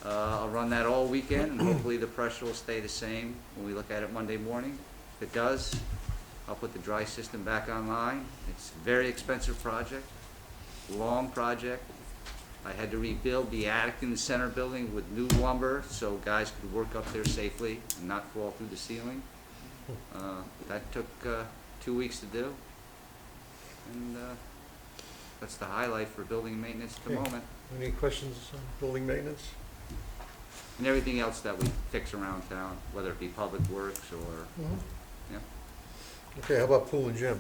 I'll run that all weekend, and hopefully the pressure will stay the same when we look at it Monday morning. If it does, I'll put the dry system back online. It's a very expensive project, long project. I had to rebuild the attic in the center building with new lumber so guys could work up there safely and not fall through the ceiling. That took 2 weeks to do. And that's the highlight for building and maintenance at the Okay. moment. Any questions on building maintenance? And everything else that we fix around town, whether it be public works or, yeah. Okay, how about pool and gym?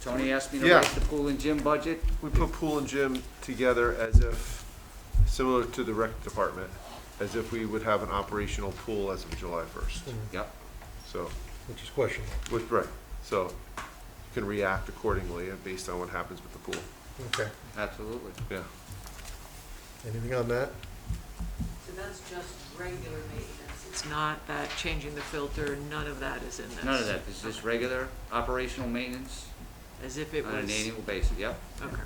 Tony asked me to Yeah. write the pool and gym budget. We put pool and gym together as if, similar to the rec department, as if we would have an operational pool as of July 1st. Yep. So, Which is questionable. right, so you can react accordingly based on what happens with the pool. Okay. Absolutely. Yeah. Anything on that? So that's just regular maintenance. It's not that changing the filter, none of that is in this. None of that. It's just regular operational maintenance As if it on an was, annual basis. Yep. okay.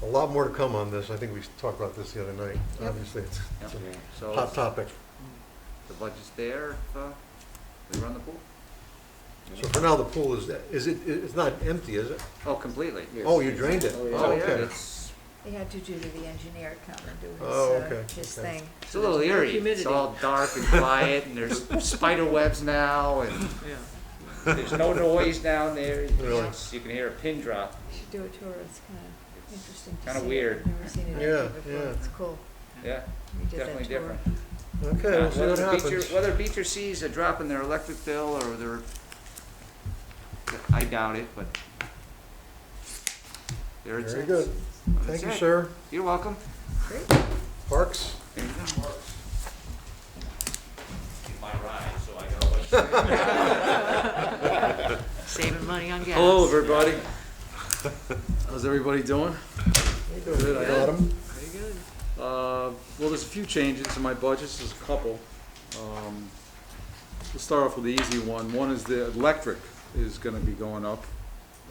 A lot more to come on this. I think we talked about this the other night. Yep. Obviously, it's Yep. a So hot topic. the budget's there if we run the pool. So for now, the pool it's not empty, is it? Oh, completely. Oh, you drained it? Oh, yeah. Okay. It's They had to do the engineer come and do Oh, okay, his okay. thing. a little there's no eerie. It's humidity. all dark and quiet, and there's spider webs now, and Yeah. there's no noise down there. Really? You can hear a pin drop. You should do a tour, it's kind of interesting to see. Kinda weird. I've never seen it Yeah, empty before, yeah. it's cool. Yeah, We did that definitely tour. different. Okay, we'll see what happens. Whether Beecher sees a drop in their electric bill or their, I doubt it, but there it's Very at. good. That's Thank you, it. sir. You're welcome. Great. Parks? There you go. My ride, so I gotta Saving money on gas. Hello, everybody. How's everybody doing? Good, I Got 'em? Very good. Well, there's a few changes in my budgets, there's a couple. We'll start off with the easy one. One is the electric is gonna be going up,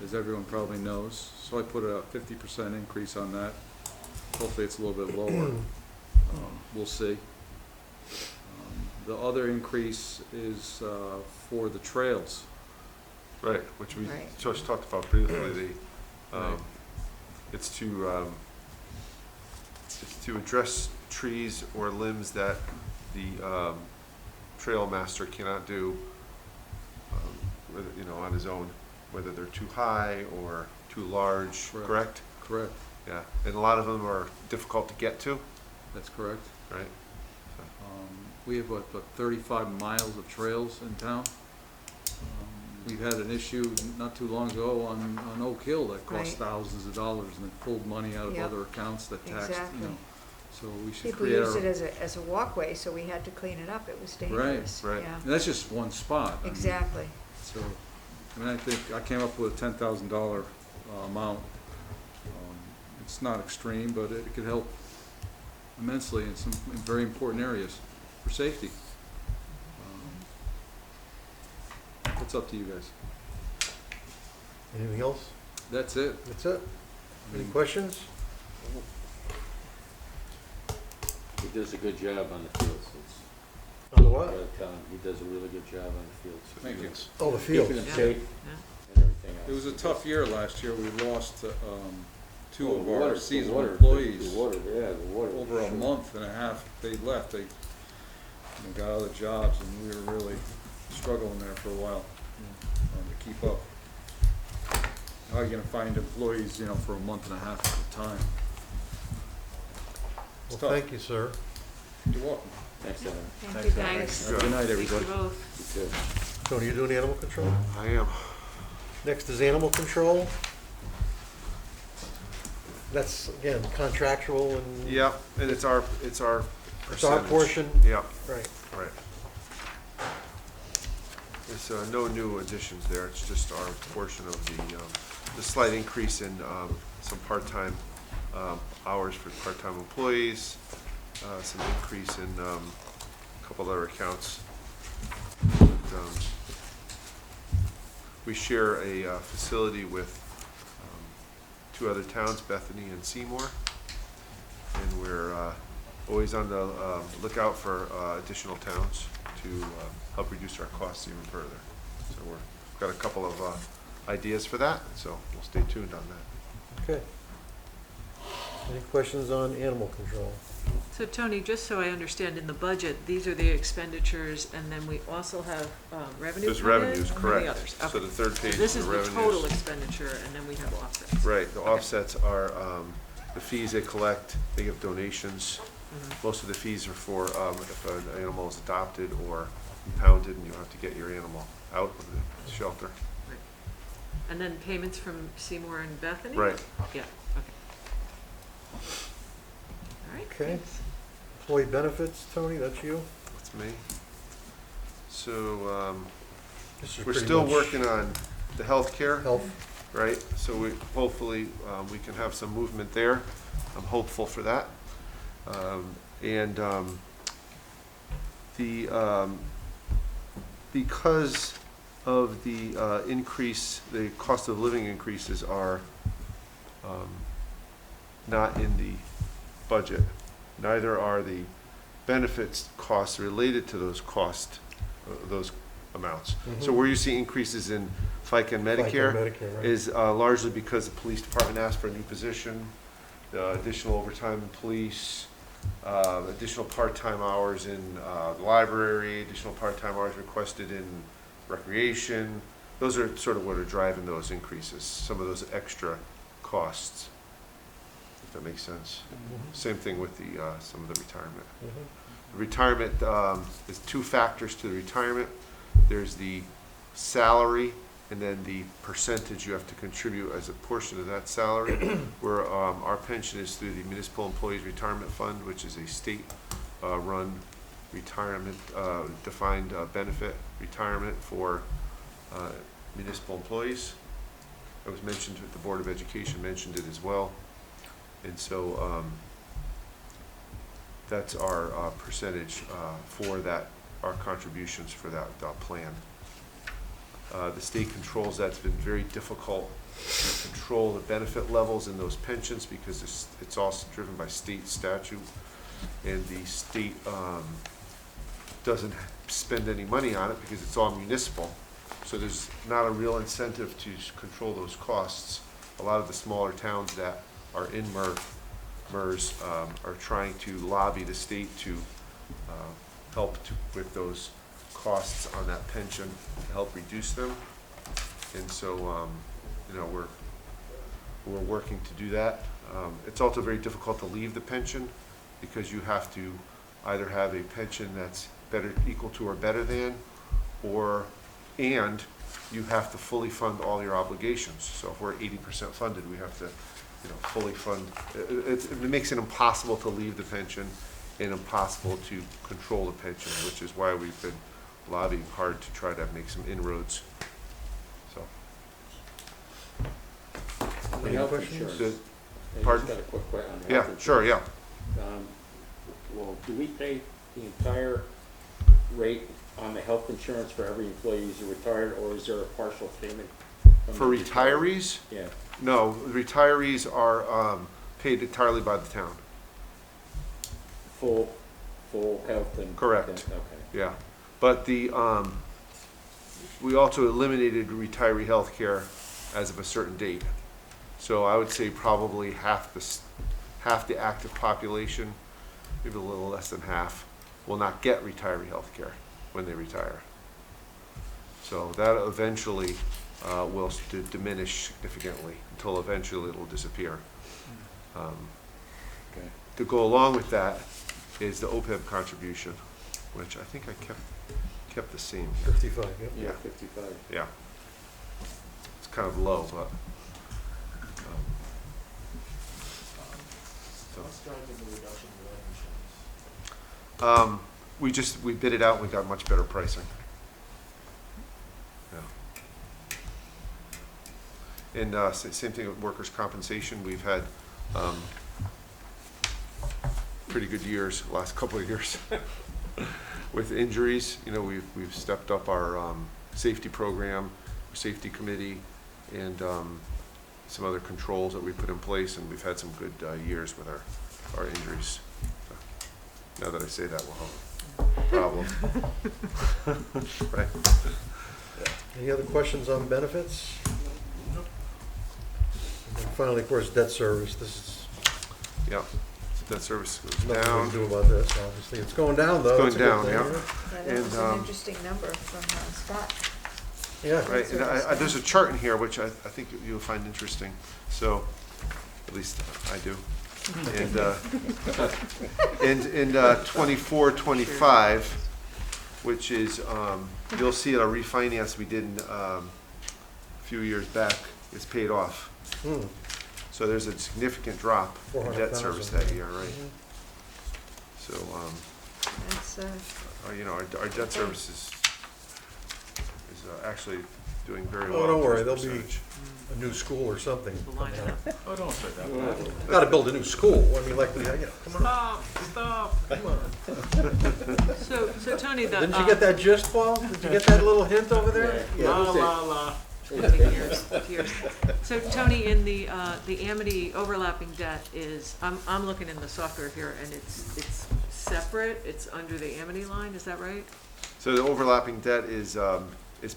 as everyone probably knows. So I put a 50% increase on that. Hopefully it's a little bit lower. We'll see. The other increase is for the trails. Right, which we Right. just talked about previously. Right. It's to address trees or limbs that the trail master cannot do, on his own, whether they're too high or too large, correct? Correct. Yeah, and a lot of them are difficult to get to, That's correct. right? We have what 35 miles of trails in town. We've had an issue not too long ago on Oak Hill that cost Right. thousands of dollars and it pulled money out of Yep. other accounts that taxed, Exactly. So we should People create used our, it as a walkway, so we had to clean it up, it was dangerous. right. Yeah, and that's just one spot. I mean, exactly. So, I think I came up with a $10,000 amount. It's not extreme, but it could help immensely in some very important areas for safety. It's up to you guys. Anything else? That's it. That's it? Any questions? He does a good job on the fields. On the what? He does a really good job on the fields. Thank you. Oh, the field. Keeping them Yeah. safe Yeah. and everything else. It was a tough year last year. We lost two Oh, of the our water- the seasonal water- employees. The water, yeah, the water. Over a sure. month and a half they left. They got other jobs and we were really struggling there for a while to keep up. How are you gonna find employees, for a month and a half at a time? Well, tough. thank you, sir. You're welcome. Thanks, Evan. Thank you, Thanks. guys. Good night, Thank you everybody. both. You too. Tony, you doing animal control? I am. Next is animal control. That's, again, contractual and. Yeah, and it's our It's our percentage. portion. Yeah, Right. right. There's no new additions there, it's just our portion of the slight increase in some part-time hours for part-time employees, some increase in a couple other accounts. But, we share a facility with two other towns, Bethany and Seymour, and we're always on the lookout for additional towns to help reduce our costs even further. So we've got a couple of ideas for that, so we'll stay tuned on that. Okay. Any questions on animal control? So Tony, just so I understand, in the budget, these are the expenditures, and then we also have revenue There's come in? revenues, And correct. the others. So Okay. the third page This is is the the revenues. total expenditure, and then we have offsets. Right, the Okay. offsets are the fees they collect, they give donations. Mhm. Most of the fees are for if an animal is adopted or impounded and you have to get your animal out of the shelter. Right. And then payments from Seymour and Bethany? Right. Yeah, okay. All right, Okay. thanks. Employee benefits, Tony, that's you? That's me. So This is we're pretty still much working on the healthcare. Health. Right, so we hopefully we can have some movement there. I'm hopeful for that. Because of the increase, the cost of living increases are not in the budget. Neither are the benefits costs related to those those amounts. So Mhm. where you see increases in FICA and Medicare, Medicare, right. is largely because the police department asked for a new position, additional overtime in police, additional part-time hours in the library, additional part-time hours requested in recreation. Those are sort of what are driving those increases, some of those extra costs, if that makes sense. Mhm. Same thing with the some of the retirement. Mhm. The retirement, there's two factors to the retirement. There's the salary and then the percentage you have to contribute as a portion of that salary. Where our pension is through the Municipal Employees Retirement Fund, which is a state run retirement, defined benefit retirement for municipal employees. It was mentioned, the Board of Education mentioned it as well. And so that's our percentage for that, our contributions for that plan. The state controls that. It's been very difficult to control the benefit levels in those pensions because it's also driven by state statute, and the state doesn't spend any money on it because it's all municipal. So there's not a real incentive to control those costs. A lot of the smaller towns that are in MERS are trying to lobby the state to help with those costs on that pension to help reduce them. And so, you know, we're working to do that. It's also very difficult to leave the pension because you have to either have a pension that's equal to or better than, and you have to fully fund all your obligations. So if we're 80% funded, we have to, you know, fully fund. It makes it impossible to leave the pension and impossible to control the pension, which is why we've been lobbying hard to try to make some inroads. So. The health questions? insurance. I Pardon? just got a quick question on the Yeah, health sure, insurance. yeah. Well, do we pay the entire rate on the health insurance for every employee who's retired, or is there a partial payment? from For the retired? retirees? Yeah. No, retirees are paid entirely by the town. Full health and. Correct. Okay. Yeah, but the, we also eliminated retiree health care as of a certain date. So I would say probably half the active population, maybe a little less than half, will not get retiree health care when they retire. So that eventually will diminish significantly until eventually it'll disappear. Okay. To go along with that is the OpEB contribution, which I think I kept the same here. 55, yep. Yeah, 55. Yeah. It's kind of low, but. What's driving the reduction in life insurance? We bid it out and we got much better pricing. Yeah. And same thing with workers' compensation. We've had pretty good years, last couple of years. With injuries, you know, we've stepped up our safety program safety committee and some other controls that we put in place, and we've had some good years with our injuries. So, now that I say that, we'll have a problem. Right. Any other questions on benefits? And then finally, of course, debt service. This is Yeah. Debt service goes nothing we down. can do about this, obviously. It's going down, though. It's going That's a good down, thing, yeah. Yeah, that was And, an interesting number from Scott. Yeah. Right, and there's a chart in here which I think you'll find interesting. So, at least I do. And in 24, 25, which is, you'll see our refinance we did a few years back, is paid off. Hmm. So there's a significant drop in debt service that year, right? So, That's, you know, our debt service is actually doing very well. Oh, don't worry, as a there'll be percentage. a new school or something. Line it up. Oh, don't say that. Got to build a new school. I mean, like, you know, come on. Stop. Come on. So Tony, the. Didn't you get that gist, Paul? Did you get that little hint over there? La. Tears. So Tony, in the Amity overlapping debt is, I'm looking in the software here, and it's separate, it's under the Amity line, is that right? So the overlapping debt is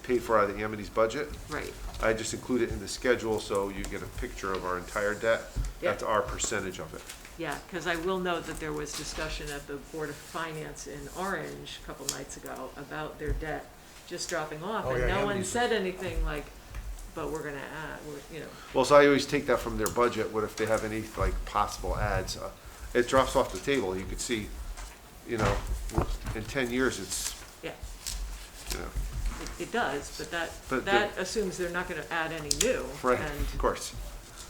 paid for out of the Amity's budget. Right. I just include it in the schedule so you get a picture of our entire debt. Yeah. That's our percentage of it. Yeah, because I will note that there was discussion at the Board of Finance in Orange a couple nights ago about their debt just dropping off, Oh, and yeah, no one Amity's- said anything like, but we're gonna add, you know. Well, so I always take that from their budget. What if they have any like possible ads? It drops off the table. You could see, you know, in 10 years it's, Yeah, you know, it does, but But that assumes they're not gonna add any new. right, And of course.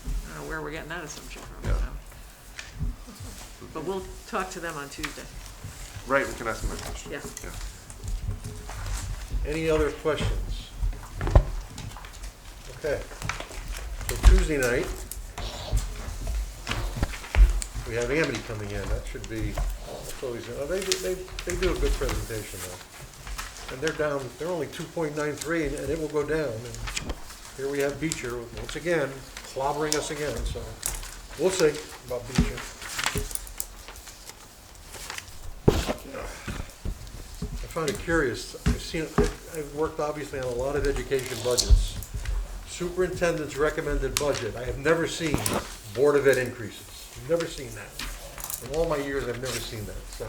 I don't know where we're getting that assumption from, Yeah. so. But we'll talk to them on Tuesday. Right, we can ask them a question. Yeah. Any other questions? Okay. So Tuesday night, we have Amity coming in. That should be, that's always, they do a good presentation though. And they're down, they're only 2.93 and it will go down. And here we have Beecher, once again, clobbering us again, so we'll see about Beecher. I find it curious. I've worked obviously on a lot of education budgets. Superintendent's recommended budget, I have never seen Board of Ed increases. Never seen that. In all my years, I've never seen that, so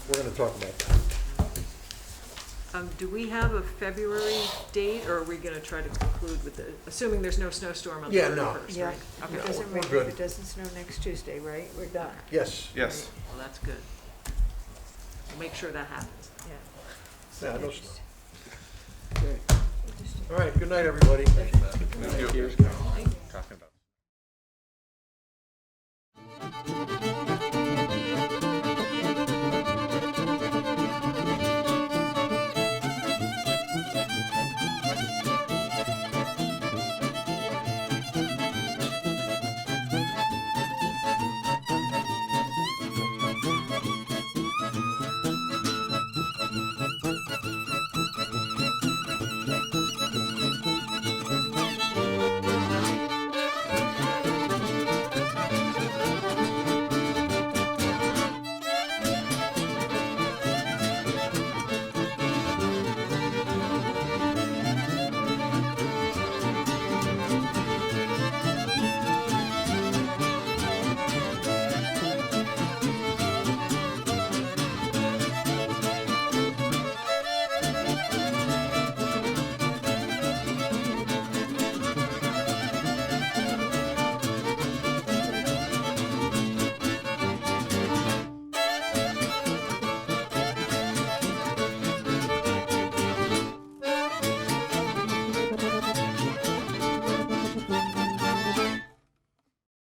we're gonna talk about that. Do we have a February date, or are we gonna try to conclude with the, assuming there's no snowstorm on the Yeah, 31st, no. right? Yeah, Okay, it doesn't we're rain good. if it doesn't snow next Tuesday, right? We're done. Yes. Yes. well, that's good. We'll make sure that happens. Yeah. Yeah, no snow. All right, good night, everybody.